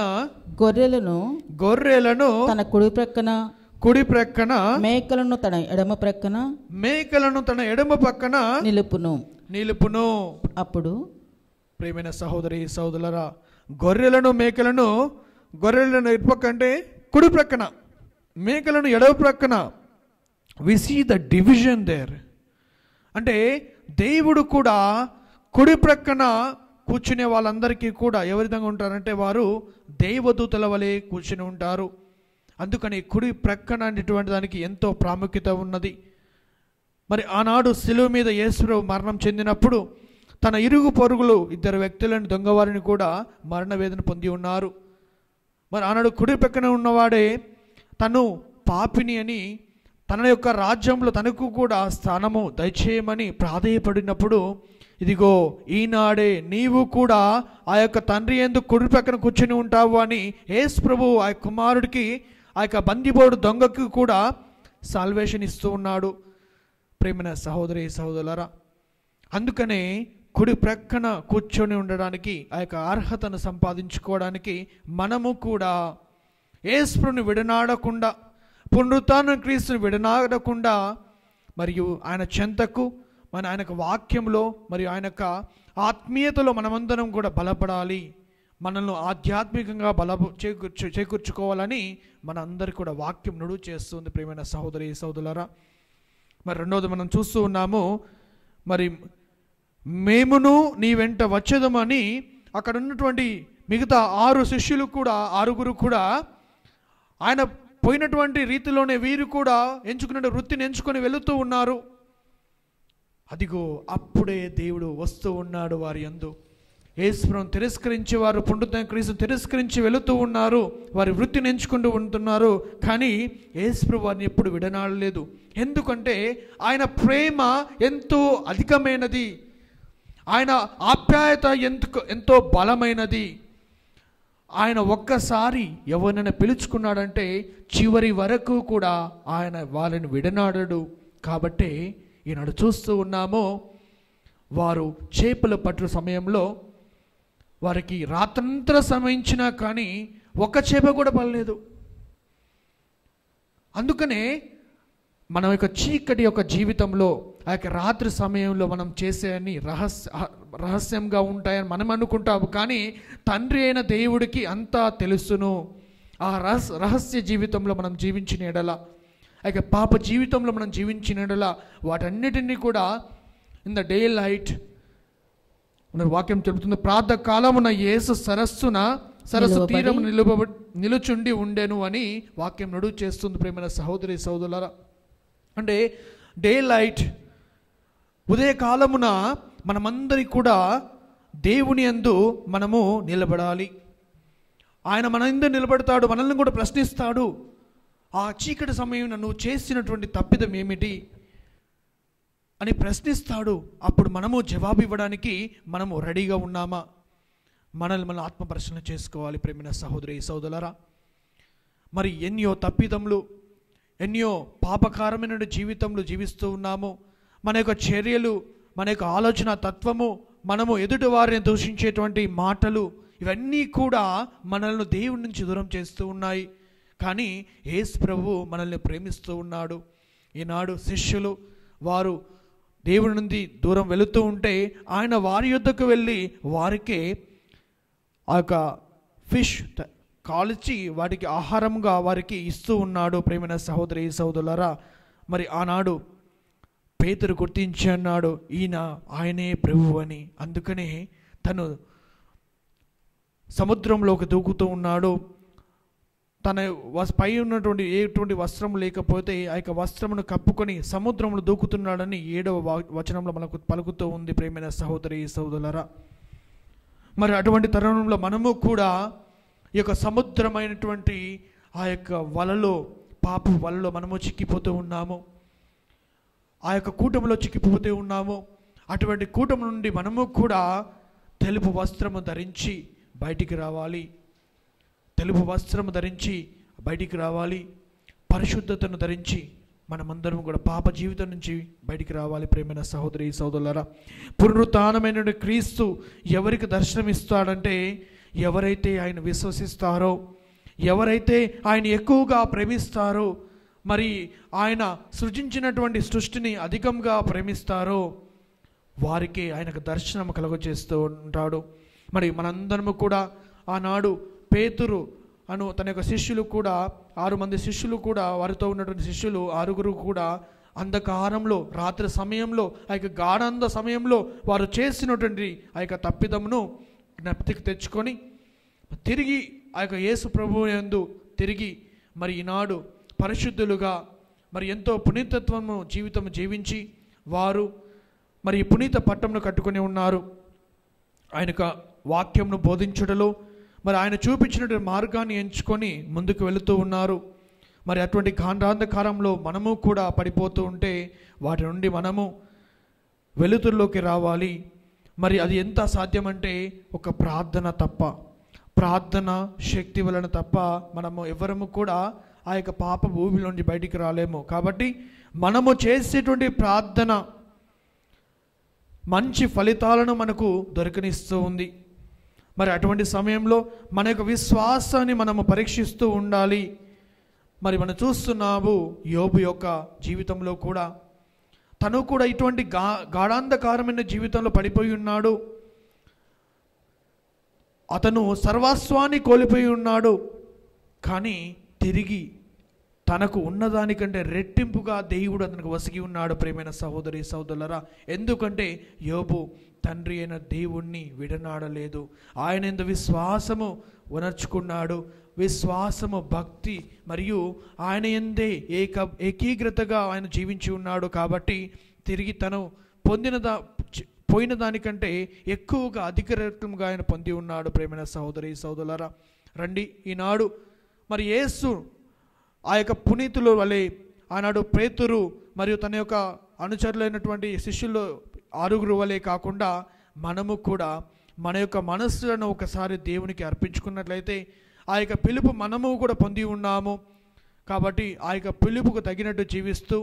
గొర్రెలను తన కుడి ప్రక్కన మేకలను తన ఎడమ ప్రక్కన నిలుపును. అప్పుడు ప్రియమైన సహోదరి సహోదరులారా, గొర్రెలను ఇటు అంటే కుడి ప్రక్కన, మేకలను ఎడమ ప్రక్కన. We see the division there. అంటే దేవుడు కూడా కుడి ప్రక్కన కూర్చునే వాళ్ళందరికీ కూడా ఏ విధంగా ఉంటారంటే వారు దేవదూతల వలె కూర్చుని ఉంటారు. అందుకని కుడి ప్రక్కన అనేటువంటి దానికి ఎంతో ప్రాముఖ్యత ఉన్నది. మరి ఆనాడు శిలువ మీద యేసు మరణం చెందినప్పుడు తన ఇరుగు పొరుగులు 2 వ్యక్తులను దొంగవారిని కూడా మరణ వేదన పొంది ఉన్నారు. మరి ఆనాడు కుడి పక్కన ఉన్నవాడే తను పాపిని అని తన యొక్క రాజ్యంలో తనకు కూడా స్థానము దయచేయమని ప్రాధేయపడినప్పుడు, ఇదిగో ఈనాడే నీవు కూడా ఆ యొక్క తండ్రి యందు కుడి పక్కన కూర్చొని ఉంటావు అని యేసు ప్రభు ఆ కుమారుడికి, ఆ యొక్క బందిపోడు దొంగకు కూడా సాల్వేషన్ ఇస్తూ ఉన్నాడు. ప్రేమైన సహోదరి సహోదరులారా, అందుకనే కుడి ప్రక్కన కూర్చొని ఉండడానికి, ఆ యొక్క అర్హతను సంపాదించుకోవడానికి మనము కూడా యేసుని విడనాడకుండా, పునరుత్థాన క్రీస్తుని విడనాడకుండా, మరియు ఆయన చెంతకు ఆయనకు వాక్యంలో మరియు ఆయన యొక్క ఆత్మీయతలో మనమందరం కూడా బలపడాలి. మనల్ని ఆధ్యాత్మికంగా చేకూర్చుకోవాలని మన అందరికీ కూడా వాక్యం నుడువు చేస్తుంది. ప్రియమైన సహోదరి సహోదరులారా, మరి రెండవది మనం చూస్తూ ఉన్నాము, మరి మేమును నీ వెంట వచ్చేదమని అక్కడ ఉన్నటువంటి మిగతా 6 శిష్యులు కూడా, 6గురు కూడా ఆయన పోయినటువంటి రీతిలోనే వీరు కూడా ఎంచుకున్న వృత్తిని ఎంచుకొని వెళుతూ ఉన్నారు. అదిగో అప్పుడే దేవుడు వస్తూ ఉన్నాడు వారి యందు. యేసును తిరస్కరించి వారు పునరుత్థాన క్రీస్తును తిరస్కరించి వెళుతూ ఉన్నారు, వారి వృత్తిని ఎంచుకుంటూ ఉంటున్నారు. కానీ యేసు వారిని ఎప్పుడు విడనాడలేదు. ఎందుకంటే ఆయన ప్రేమ ఎంతో అధికమైనది, ఆయన ఆప్యాయత ఎంతో బలమైనది. ఆయన ఒక్కసారి ఎవరినైనా పిలుచుకున్నాడంటే చివరి వరకు కూడా ఆయన వాళ్ళని విడనాడడు. కాబట్టి ఈనాడు చూస్తూ ఉన్నాము, వారు చేపలు పట్టు సమయంలో వారికి రాత్రంతా సమయించినా కానీ ఒక్క చేప కూడా పడలేదు. అందుకనే మన యొక్క చీకటి యొక్క జీవితంలో ఆ యొక్క రాత్రి సమయంలో మనం చేసేవన్నీ రహస్యంగా ఉంటాయని మనం అనుకుంటాము. కానీ తండ్రి అయిన దేవుడికి అంతా తెలుసును. ఆ రహస్య జీవితంలో మనం జీవించిన ఎడల, ఆ యొక్క పాప జీవితంలో మనం జీవించిన ఎడల వాటన్నిటినీ కూడా ఇన్ ద డే లైట్ వాక్యం చెబుతుంది, ప్రాతః కాలమున యేసు సరస్సు తీరము నిలుచుండి ఉండెను అని వాక్యం నడువు చేస్తుంది. ప్రేమైన సహోదరి సహోదరులారా, అంటే డే లైట్ ఉదయకాలమున మనమందరి కూడా దేవుని యందు మనము నిలబడాలి. ఆయన మన యందు నిలబడతాడు, మనల్ని కూడా ప్రశ్నిస్తాడు. ఆ చీకటి సమయం నువ్వు చేసినటువంటి తప్పిదం ఏమిటి అని ప్రశ్నిస్తాడు. అప్పుడు మనము జవాబు ఇవ్వడానికి మనము రెడీగా ఉన్నామా? మనల్ని మనం ఆత్మపరిశీలన చేసుకోవాలి. ప్రేమైన సహోదరి సహోదరులారా, మరి ఎన్నో తప్పిదములు, ఎన్నో పాపకారమైన జీవితంలో జీవిస్తూ ఉన్నాము. మన యొక్క చర్యలు, మన యొక్క ఆలోచన తత్వము, మనము ఎదుటి వారిని దూషించేటువంటి మాటలు, ఇవన్నీ కూడా మనల్ని దేవుడి నుంచి దూరం చేస్తూ ఉన్నాయి. కానీ యేసు ప్రభువు మనల్ని ప్రేమిస్తూ ఉన్నాడు. ఈనాడు శిష్యులు వారు దేవుడి నుండి దూరం వెళుతూ ఉంటే ఆయన వారి యొద్దకు వెళ్ళి వారికే ఆ యొక్క ఫిష్ కాల్చి వాటికి ఆహారంగా వారికి ఇస్తూ ఉన్నాడు. ప్రేమైన సహోదరి సహోదరులారా, మరి ఆనాడు పేతురు గుర్తించి అన్నాడు, ఆయనే ప్రభువు అని. అందుకనే తను సముద్రంలోకి దూకుతూ ఉన్నాడు. తన పై ఉన్నటువంటి ఎటువంటి వస్త్రం లేకపోతే ఆ యొక్క వస్త్రమును కప్పుకొని సముద్రంలో దూకుతున్నాడని 7వ వచనంలో మనకు పలుకుతూ ఉంది. ప్రేమైన సహోదరి సహోదరులారా, మరి అటువంటి తరుణంలో మనము కూడా ఈ యొక్క సముద్రమైనటువంటి ఆ యొక్క వలలో, పాప వలలో మనము చిక్కిపోతూ ఉన్నాము. ఆ యొక్క కూటమిలో చిక్కిపోతూ ఉన్నాము. అటువంటి కూటమి నుండి మనము కూడా తెలుపు వస్త్రము ధరించి బయటికి రావాలి. తెలుపు వస్త్రము ధరించి బయటికి రావాలి. పరిశుద్ధతను ధరించి మనమందరం కూడా పాప జీవితం నుంచి బయటికి రావాలి. ప్రేమైన సహోదరి సహోదరులారా, పునరుత్థానమైన క్రీస్తు ఎవరికి దర్శనమిస్తాడంటే ఎవరైతే ఆయన విశ్వసిస్తారో, ఎవరైతే ఆయన ఎక్కువగా ప్రేమిస్తారో, మరి ఆయన సృజించినటువంటి సృష్టిని అధికంగా ప్రేమిస్తారో వారికి ఆయనకు దర్శనం కలుగజేస్తూ ఉంటాడు. మరి మనందరము కూడా ఆనాడు పేతురు అను తన యొక్క శిష్యులు కూడా 6 మంది శిష్యులు కూడా, వారితో ఉన్నటువంటి శిష్యులు 6గురు కూడా అంధకారంలో రాత్రి సమయంలో ఆ యొక్క గాఢంధ సమయంలో వారు చేసినటువంటి ఆ యొక్క తప్పిదమును జ్ఞప్తికి తెచ్చుకొని తిరిగి ఆ యొక్క యేసు ప్రభువు యందు తిరిగి మరి ఈనాడు పరిశుద్ధులుగా మరి ఎంతో పునీతత్వము జీవితం జీవించి వారు మరి పునీత పట్టమును కట్టుకొని ఉన్నారు. ఆయన యొక్క వాక్యంను బోధించుటలో మరి ఆయన చూపించినటువంటి మార్గాన్ని ఎంచుకొని ముందుకు వెళుతూ ఉన్నారు. మరి అటువంటి గాఢాంధకారంలో మనము కూడా పడిపోతూ ఉంటే వాటి నుండి మనము వెలుతురులోకి రావాలి. మరి అది ఎంత సాధ్యమంటే ఒక ప్రార్థన తప్ప, ప్రార్థన శక్తి వలన తప్ప మనము ఎవరము కూడా ఆ యొక్క పాప భూమి నుండి బయటికి రాలేము. కాబట్టి మనము చేసేటువంటి ప్రార్థన మంచి ఫలితాలను మనకు దొరకనిస్తూ ఉంది. మరి అటువంటి సమయంలో మన యొక్క విశ్వాసాన్ని మనము పరీక్షిస్తూ ఉండాలి. మరి మనం చూస్తున్నాము యోబు యొక్క జీవితంలో కూడా తను కూడా ఇటువంటి గాఢాంధకారమైన జీవితంలో పడిపోయి ఉన్నాడు. అతను సర్వస్వాన్ని కోల్పోయి ఉన్నాడు. కానీ తిరిగి తనకు ఉన్నదానికంటే రెట్టింపుగా దేవుడు అతనికి వసిగి ఉన్నాడు. ప్రియమైన సహోదరి సహోదరులారా, ఎందుకంటే యోబు తండ్రి అయిన దేవుణ్ణి విడనాడలేదు. ఆయన ఎందు విశ్వాసము ఉనర్చుకున్నాడు. విశ్వాసము, భక్తి మరియు ఆయన ఎందే ఏకీగ్రతగా ఆయన జీవించి ఉన్నాడు. కాబట్టి తిరిగి తను పోయిన దానికంటే ఎక్కువగా అధిక రెట్లుగా ఆయన పొంది ఉన్నాడు. ప్రేమైన సహోదరి సహోదరులారా, రండి ఈనాడు మరి యేసు ఆ యొక్క పునీతుల వలె ఆనాడు పేతురు మరియు తన యొక్క అనుచరులైనటువంటి శిష్యులు 6 వలె కాకుండా మనము కూడా మన యొక్క మనస్సులను ఒకసారి దేవునికి అర్పించుకున్నట్లయితే ఆ యొక్క పిలుపు మనము కూడా పొంది ఉన్నాము. కాబట్టి ఆ యొక్క పిలుపుకు తగినట్టు జీవిస్తూ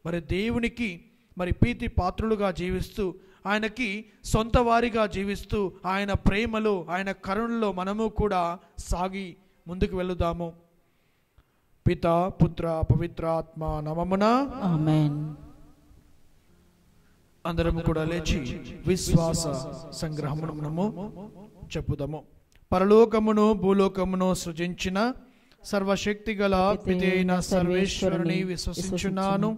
మరి దేవునికి మరి ప్రీతి పాత్రులుగా జీవిస్తూ ఆయనకి సొంత వారిగా జీవిస్తూ ఆయన ప్రేమలో ఆయన కరుణలో మనము కూడా సాగి ముందుకు వెళుదాము. పిత పుత్ర పవిత్రాత్మ నామమున ఆమేన్. అందరం కూడా లేచి విశ్వాస సంగ్రహమును చెప్పుదాము. పరలోకమును భూలోకమును సృజించిన సర్వశక్తి గల పితి అయిన సర్వేశ్వరుని విశ్వసించున్నాను.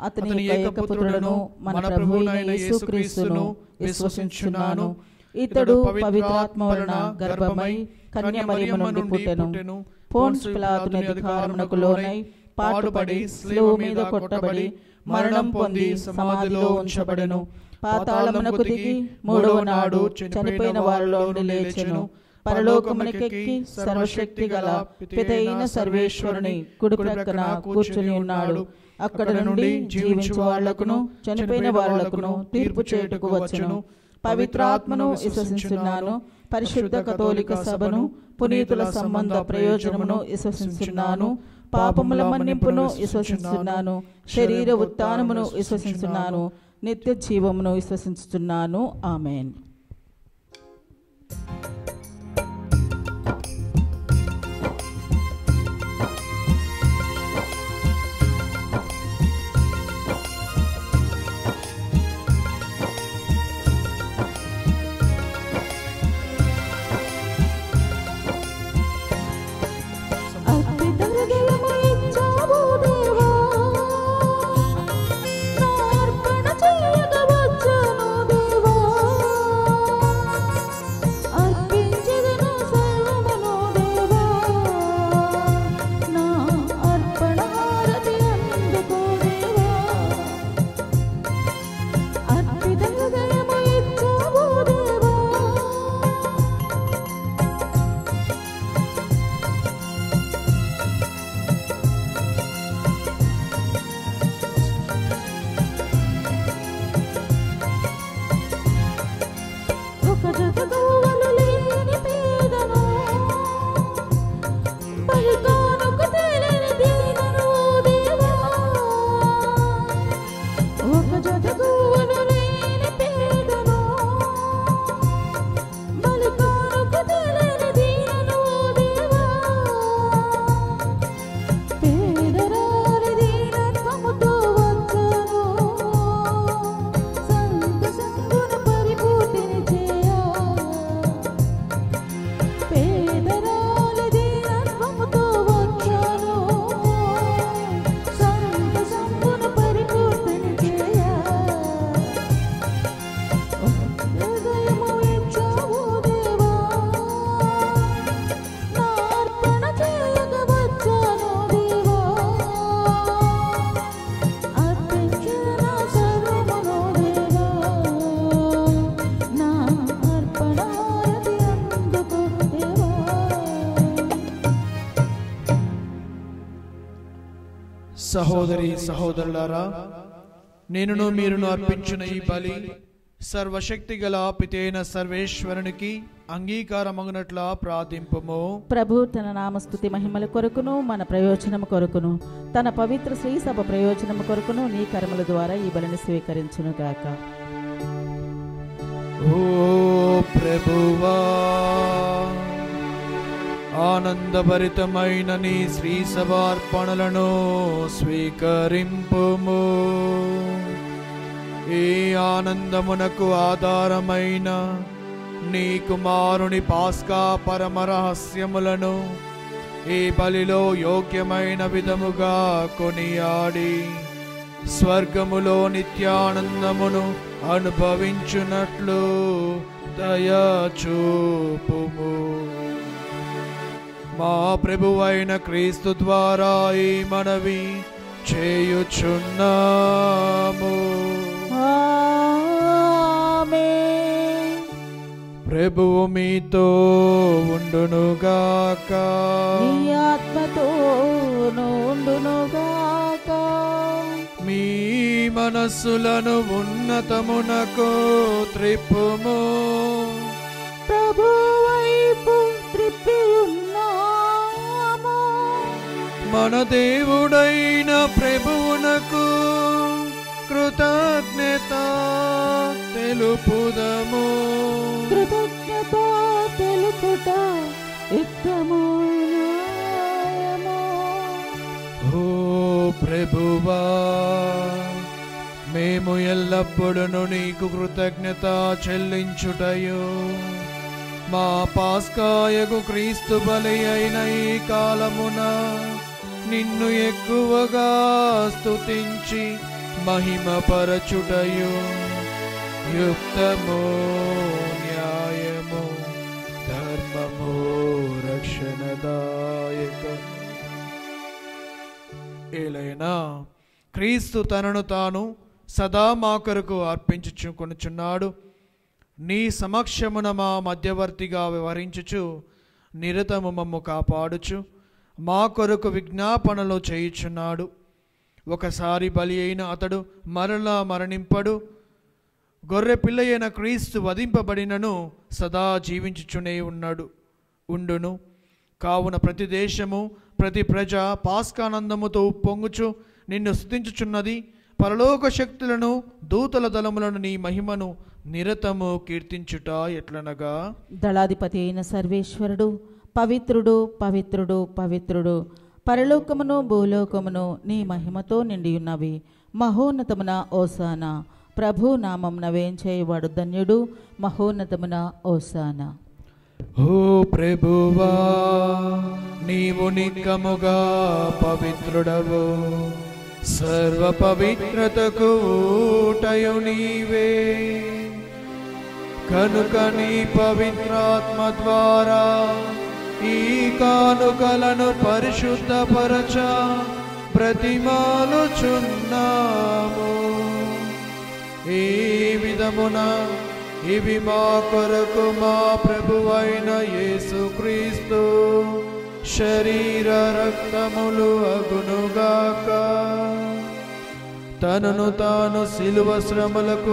అతని ఏకపుత్రుడను మన ప్రభువైన యేసుక్రీస్తును విశ్వసించున్నాను. ఇతడు పవిత్రాత్మ వలన గర్భమై కన్య మరియమ్మ నుండి పుట్టెను. పోన్స్ పిలాతుని అధికారమునకు లోనై పాటుపడి శిలువ మీద కొట్టబడి మరణం పొంది సమాధిలో ఉంచబడెను. పాతాళమునకు దిగి 3వ నాడు చనిపోయిన వారిలో నుండి లేచెను. పరలోకమునకెక్కి సర్వశక్తి గల పితైన సర్వేశ్వరుని కుడి ప్రక్కన కూర్చుని ఉన్నాడు. అక్కడ నుండి జీవించు వాళ్లకును చనిపోయిన వాళ్లకును తీర్పు చేయుటకు వచ్చెను. పవిత్రాత్మను విశ్వసించున్నాను. పరిశుద్ధ కథోలిక సభను, పునీతుల సంబంధ ప్రయోజనమును విశ్వసించున్నాను. పాపముల మన్నింపును విశ్వసించున్నాను. శరీర ఉత్థానమును విశ్వసించున్నాను. నిత్య జీవమును విశ్వసించుతున్నాను. ఆమేన్. ప్రార్థన చేయగా వచ్చను దేవా సహోదరి సహోదరులారా, నేనును మీరును అర్పించిన ఈ బలి సర్వశక్తి గల పితైన సర్వేశ్వరునికి అంగీకారమగునట్లా ప్రార్థింపుము. ప్రభు తన నామస్తుతి మహిమల కొరకును మన ప్రయోజనము కొరకును తన పవిత్ర శ్రీ సభ ప్రయోజనము కొరకును నీ కర్మల ద్వారా ఈ బలిని స్వీకరించును గాక. ఓ ప్రభువా, ఆనందభరితమైన నీ శ్రీ సభార్పణలను స్వీకరింపుము. ఈ ఆనందమునకు ఆధారమైన నీ కుమారుని పాస్కా పరమ రహస్యములను ఈ బలిలో యోగ్యమైన విధముగా కొనియాడి స్వర్గములో నిత్యానందమును అనుభవించునట్లు దయచూపుము. మా ప్రభువైన క్రీస్తు ద్వారా ఈ మనవి చేయుచున్నాము. ఆమేన్. ప్రభువు మీతో ఉండునుగాక. నీ ఆత్మతోను ఉండునుగాక. మీ మనస్సులను ఉన్నతమునకు త్రిప్పుము. ప్రభు వైపు త్రిప్పి ఉన్నాము. మన దేవుడైన ప్రభువునకు కృతజ్ఞత తెలుపుదము. కృతజ్ఞత తెలుపుట యుక్తము న్యాయము. ఓ ప్రభువా, మేము ఎల్లప్పుడూ నీకు కృతజ్ఞత చెల్లించుటయు మా పాస్కాయకు క్రీస్తు బలి అయిన ఈ కాలమున నిన్ను ఎక్కువగా స్తుతించి మహిమపరచుటయు యుక్తము న్యాయము ధర్మము రక్షణదాయకము. ఏలైనా క్రీస్తు తనను తాను సదా మా కొరకు అర్పించుకొనుచున్నాడు. నీ సమక్షమున మా మధ్యవర్తిగా వ్యవహరించుచు నిరతము మమ్ము కాపాడుచు మా కొరకు విజ్ఞాపనలు చేయుచున్నాడు. ఒకసారి బలి అయిన అతడు మరలా మరణింపడు. గొర్రె పిల్ల అయిన క్రీస్తు వధింపబడినను సదా జీవించుచునే ఉండును. కావున ప్రతి దేశము ప్రతి ప్రజ పాస్కానందముతో పొంగుచు నిన్ను స్తుతించుచున్నది. పరలోక శక్తులను దూతల దళములను నీ మహిమను నిరతము కీర్తించుట ఎట్లనగా, దళాధిపతి అయిన సర్వేశ్వరుడు పవిత్రుడు పవిత్రుడు పవిత్రుడు, పరలోకమును భూలోకమును నీ మహిమతో నిండియున్నవి. మహోన్నతమున ఓసానా. ప్రభు నామమున వేంచేయవాడు ధన్యుడు. మహోన్నతమున ఓసానా. ఓ ప్రభువా, నీవు నిక్కముగా పవిత్రుడవు. సర్వ పవిత్రతకు ఊటయు నీవే. కనుక నీ పవిత్రాత్మ ద్వారా ఈ కానుకలను పరిశుద్ధపరచ ప్రతిమాలుచున్నాము. ఈ విధమున ఇవి మా కొరకు మా ప్రభువైన యేసుక్రీస్తు శరీర రక్తములు అగునుగాక. తనను తాను శిలువ శ్రమలకు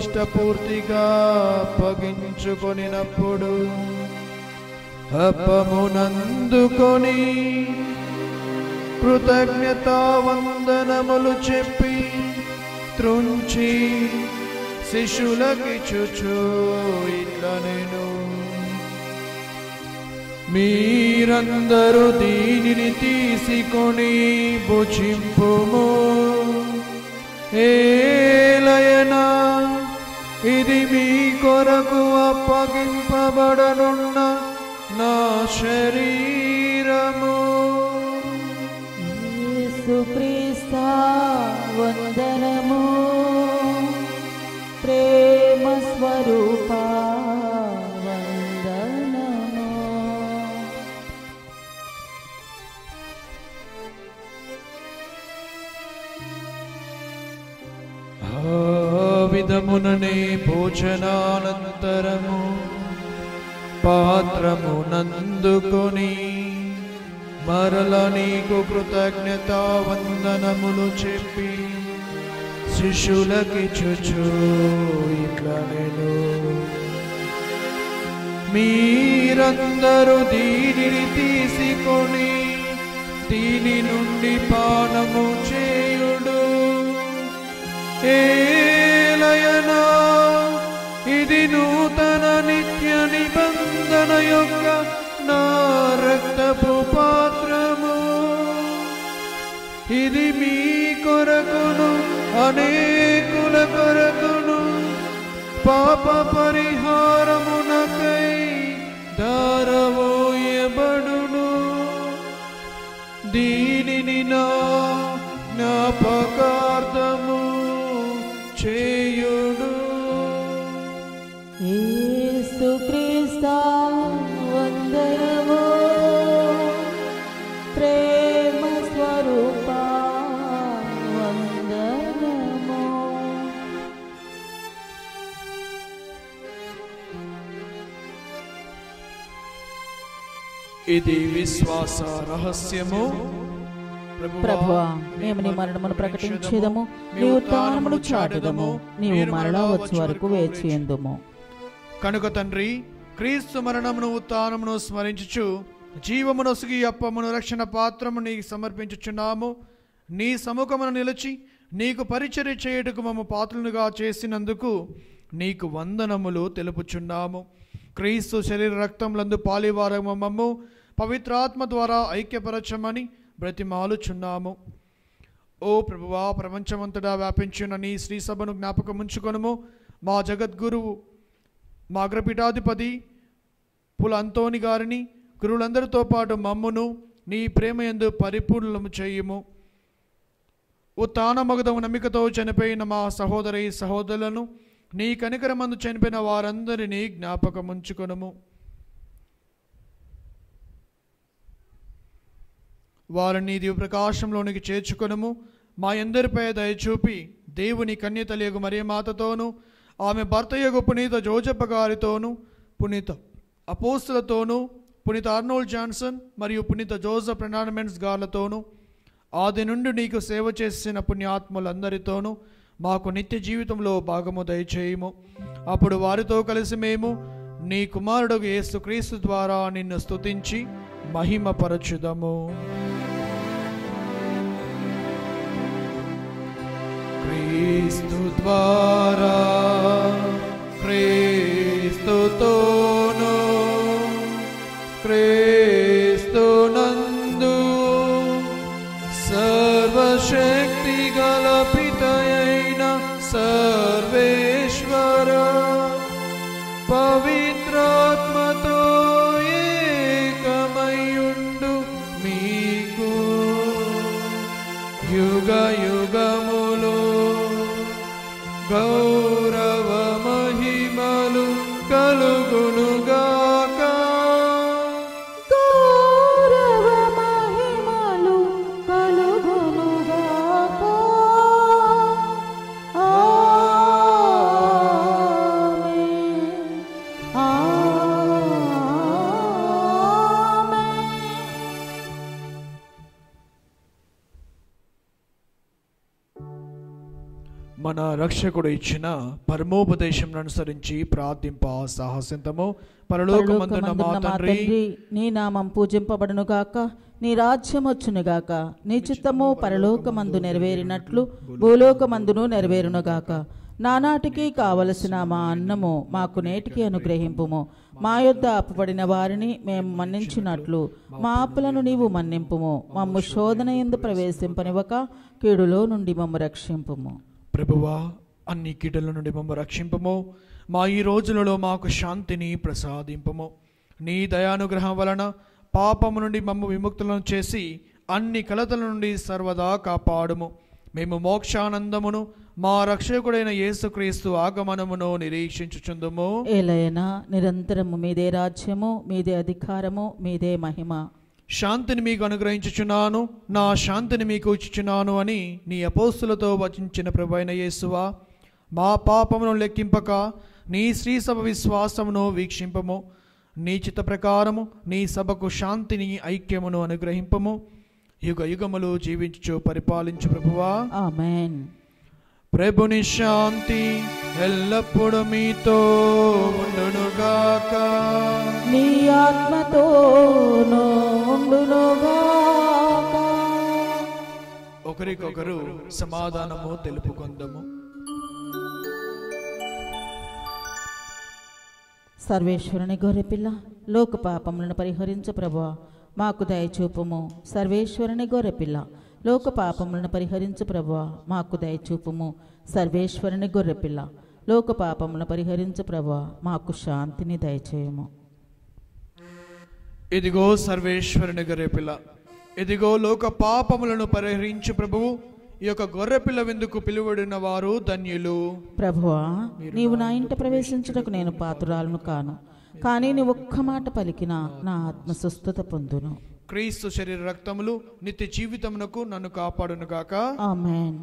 ఇష్టపూర్తిగా అప్పగించుకొనినప్పుడు అప్పమునందుకొని కృతజ్ఞతావందనములు చెప్పి త్రుంచి శిష్యులకిచ్చుచు ఇట్లా నేను, మీరందరూ దీనిని తీసుకొని భుజింపుము. ఏలయనా ఇది మీ కొరకు అప్పగింపబడనున్న నా శరీరము. యేసుక్రీస్తు వందనము. ప్రేమ స్వరూప వందనము. ఆ విధముననే భోజనానంతరము పాత్రమునందుకొని మరల నీకు కృతజ్ఞత వందనములు చెప్పి శిష్యులకిచ్చుచు ఇట్లా నేను మీరందరూ దీనిని తీసుకొని దీని నుండి పానము చేయుడు. ఏలయనా ఇది నూతన నిత్య నిబంధన యొక్క నా రక్తపు పాత్రము. ఇది మీ కొరకును అనేకుల కొరకును పాప పరిహారమునకై ధారవోయబడును. దీనిని నా జ్ఞాపకార్థము చేయుడు. యేసుక్రీస్తు వందనము. ప్రేమ స్వరూపా వందనము. ఇది విశ్వాస రహస్యము. ప్రభువా, మేము నీ మరణమును ప్రకటించేదము, నీ ఉత్థానమును చాటుదము, నీవు మరలా వచ్చే వరకు వేచియుందుము. కనుక తండ్రి, క్రీస్తు మరణమును ఉత్థానమును స్మరించుచు జీవమునొసిగి అప్పమును రక్షణ పాత్రము నీకు సమర్పించుచున్నాము. నీ సముఖమును నిలిచి నీకు పరిచర్య చేయుటకు మమ్ము పాత్రులుగా చేసినందుకు నీకు వందనములు తెలుపుచున్నాము. క్రీస్తు శరీర రక్తములందు పాలివారము మమ్ము పవిత్రాత్మ ద్వారా ఐక్యపరచమని బ్రతిమాలుచున్నాము. ఓ ప్రభువా, ప్రపంచమంతటా వ్యాపించిన నీ శ్రీ సభను జ్ఞాపకం ఉంచుకొనుము. మా జగద్గురువు, మా అగ్రపీఠాధిపతి పుల అంతోని గారిని, గురువులందరితో పాటు మమ్మును నీ ప్రేమయందు పరిపూర్ణము చేయుము. ఉత్థానమగుదము నమ్మికతో చనిపోయిన మా సహోదరి సహోదరులను, నీ కనికరమందు చనిపోయిన వారందరినీ జ్ఞాపకం ఉంచుకొనుము. వారిని దివ్యప్రకాశంలోనికి చేర్చుకొనుము. మా అందరిపై దయచూపి దేవుని కన్యతలియగు మరియమాతతోనూ, ఆమె భర్తయగు పునీత జోజప్ప గారితోనూ, పునీత అపోస్తులతోనూ, పునీత ఆర్నోల్డ్ జాన్సన్ మరియు పునీత జోసెఫ్ రెనాల్మెంట్స్ గార్లతోనూ, ఆది నుండి నీకు సేవ చేసిన పుణ్యాత్ములందరితోనూ మాకు నిత్య జీవితంలో భాగము దయచేయము. అప్పుడు వారితో కలిసి మేము నీ కుమారుడు యేసుక్రీస్తు ద్వారా నిన్ను స్తుతించి మహిమపరచుదము. క్రీస్తు ద్వారా, క్రీస్తుతోను, క్రీస్తునందు సర్వశక్తి గల పితయైన సర్వేశ్వర పవిత్రాత్మతో ఏకమయుండు మీకు యుగ యుగములు గౌరవ మహిమలు కలుగునుగాక. గౌరవ మహిమలు కలుగునుగాక. ఆమేన్. ఆమేన్. మన రక్షకుడు ఇచ్చిన పరమోపదేశం అనుసరించి ప్రార్థింప సాహసింతము. పరలోకమందున్న మా తండ్రి, నీ నామం పూజింపబడునుగాక, నీ రాజ్యం వచ్చునుగాక, నీ చిత్తము పరలోకమందు నెరవేరినట్లు భూలోకమందును నెరవేరునుగాక. నానాటికి కావలసిన మా అన్నము మాకు నేటికి అనుగ్రహింపుము. మా యొద్ద అప్పుపడిన వారిని మేము మన్నించినట్లు మా అప్పులను నీవు మన్నింపుము. మమ్ము శోధన యందు ప్రవేశింపనివ్వక కీడులో నుండి మమ్ము రక్షింపుము. ప్రభువా, అన్ని కీడుల నుండి మమ్ము రక్షింపము. మా ఈ రోజులలో మాకు శాంతిని ప్రసాదింపము. నీ దయానుగ్రహం వలన పాపము నుండి మమ్ము విముక్తులను చేసి అన్ని కలతల నుండి సర్వదా కాపాడుము. మేము మోక్షానందమును మా రక్షకుడైన యేసుక్రీస్తు ఆగమనమును నిరీక్షించుచుందుము. ఏలయనా నిరంతరము మీదే రాజ్యము, మీదే అధికారము, మీదే మహిమ. శాంతిని మీకు అనుగ్రహించుచున్నాను, నా శాంతిని మీకు ఇచ్చుచున్నాను అని నీ అపోస్తులతో వచించిన ప్రభువైన యేసువా, మా పాపమును లెక్కింపక నీ శ్రీసభ విశ్వాసమును వీక్షింపము. నీ చిత్త ప్రకారము నీ సభకు శాంతిని ఐక్యమును అనుగ్రహింపము. యుగ యుగములు జీవించు పరిపాలించు ప్రభువా. ఆమేన్. ప్రభుని శాంతి ఎల్లప్పుడూ మీతో ఉండునుగాక. నీ ఆత్మతోనూ ఉండునుగాక. ఒకరికొకరు సమాధానము తెలుపుకొందము. సర్వేశ్వరుని గొర్రెపిల్ల, లోక పాపములను పరిహరించు ప్రభువా, మాకు దయచూపుము. సర్వేశ్వరుని గొర్రెపిల్ల, లోక పాపములను పరిహరించు ప్రభువా, మాకు దయచూపుము. సర్వేశ్వరుని గొర్రెపిల్ల, లోక పాపములను పరిహరించు ప్రభువా, మాకు శాంతిని దయచేయము. ఇదిగో సర్వేశ్వరుని గొర్రెపిల్ల, ఇదిగో లోక పాపములను పరిహరించు ప్రభువు. ఈ యొక్క గొర్రెపిల్ల విందుకు పిలువడిన వారు ధన్యులు. ప్రభువా, నీవు నా ఇంట ప్రవేశించుటకు నేను పాత్రురాలను కాను, కానీ నీ ఒక్క మాట పలికిన నా ఆత్మ స్వస్థత పొందును. క్రీస్తు శరీర రక్తములు నిత్య జీవితమునకు నన్ను కాపాడునుగాక. ఆమేన్.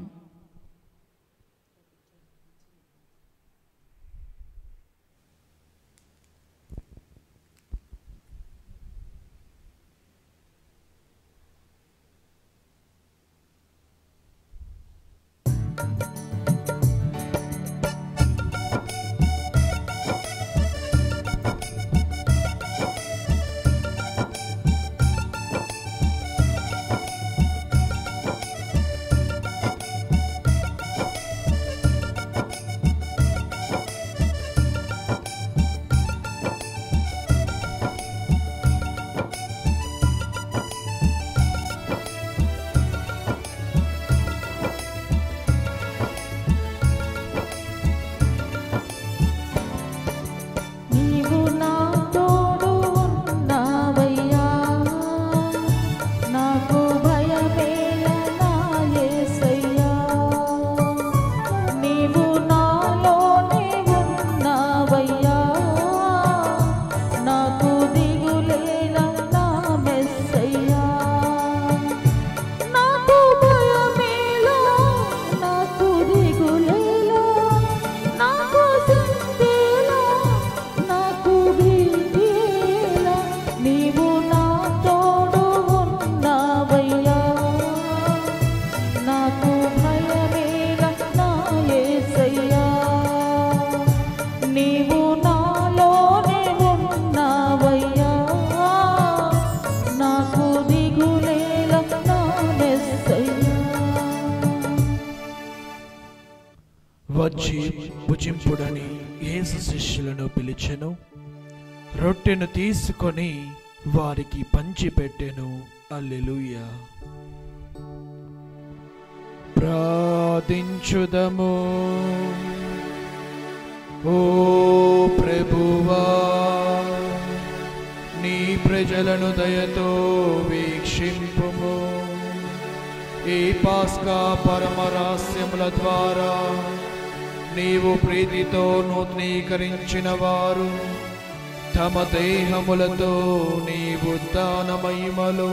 వచ్చి భుజింపుడని యేసు శిష్యులను పిలిచెను. రొట్టెను తీసుకొని వారికి పంచిపెట్టెను. హల్లెలూయా. ప్రార్థించుదము. ఓ ప్రభువా, నీ ప్రజలను దయతో వీక్షింపుము. ఈ పాస్కా పరమ రహస్యముల ద్వారా నీవు ప్రీతితో నూతనీకరించిన వారు తమ దేహములతో నీ ఉత్థాన మహిమలో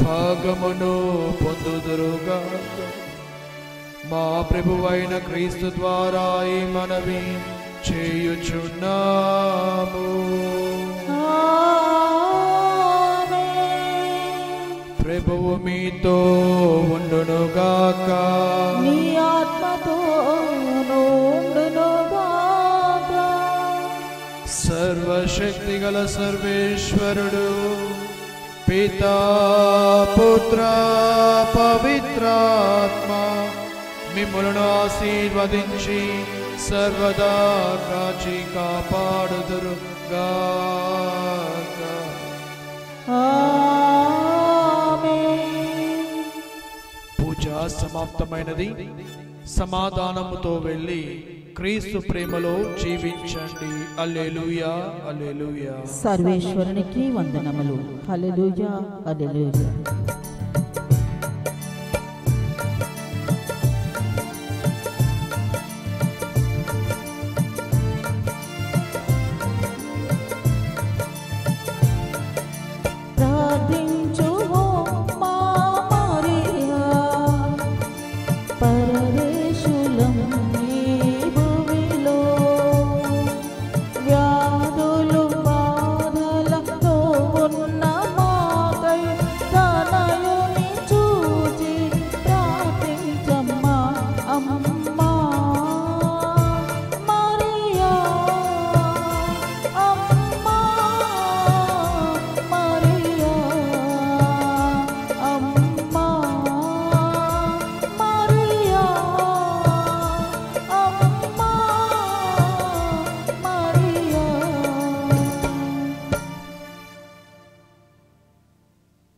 భాగమును పొందుదురుగా. మా ప్రభువైన క్రీస్తు ద్వారా ఈ మనవి చేయుచున్నాము. ప్రభువు మీతో ఉండునుగాక. నీ ఆత్మతోను ఉండునుగాక. సర్వశక్తిగల సర్వేశ్వరుడు పితా పుత్ర పవిత్రాత్మ మిమ్ములను ఆశీర్వదించి సర్వదా కాచి కాపాడుదురుగాక. పూజ సమాప్తమైనది. సమాధానముతో వెళ్ళి క్రీస్తు ప్రేమలో జీవించండి. హల్లెలూయా, హల్లెలూయా. సర్వేశ్వరునికి వందనములు. హల్లెలూయా, హల్లెలూయా.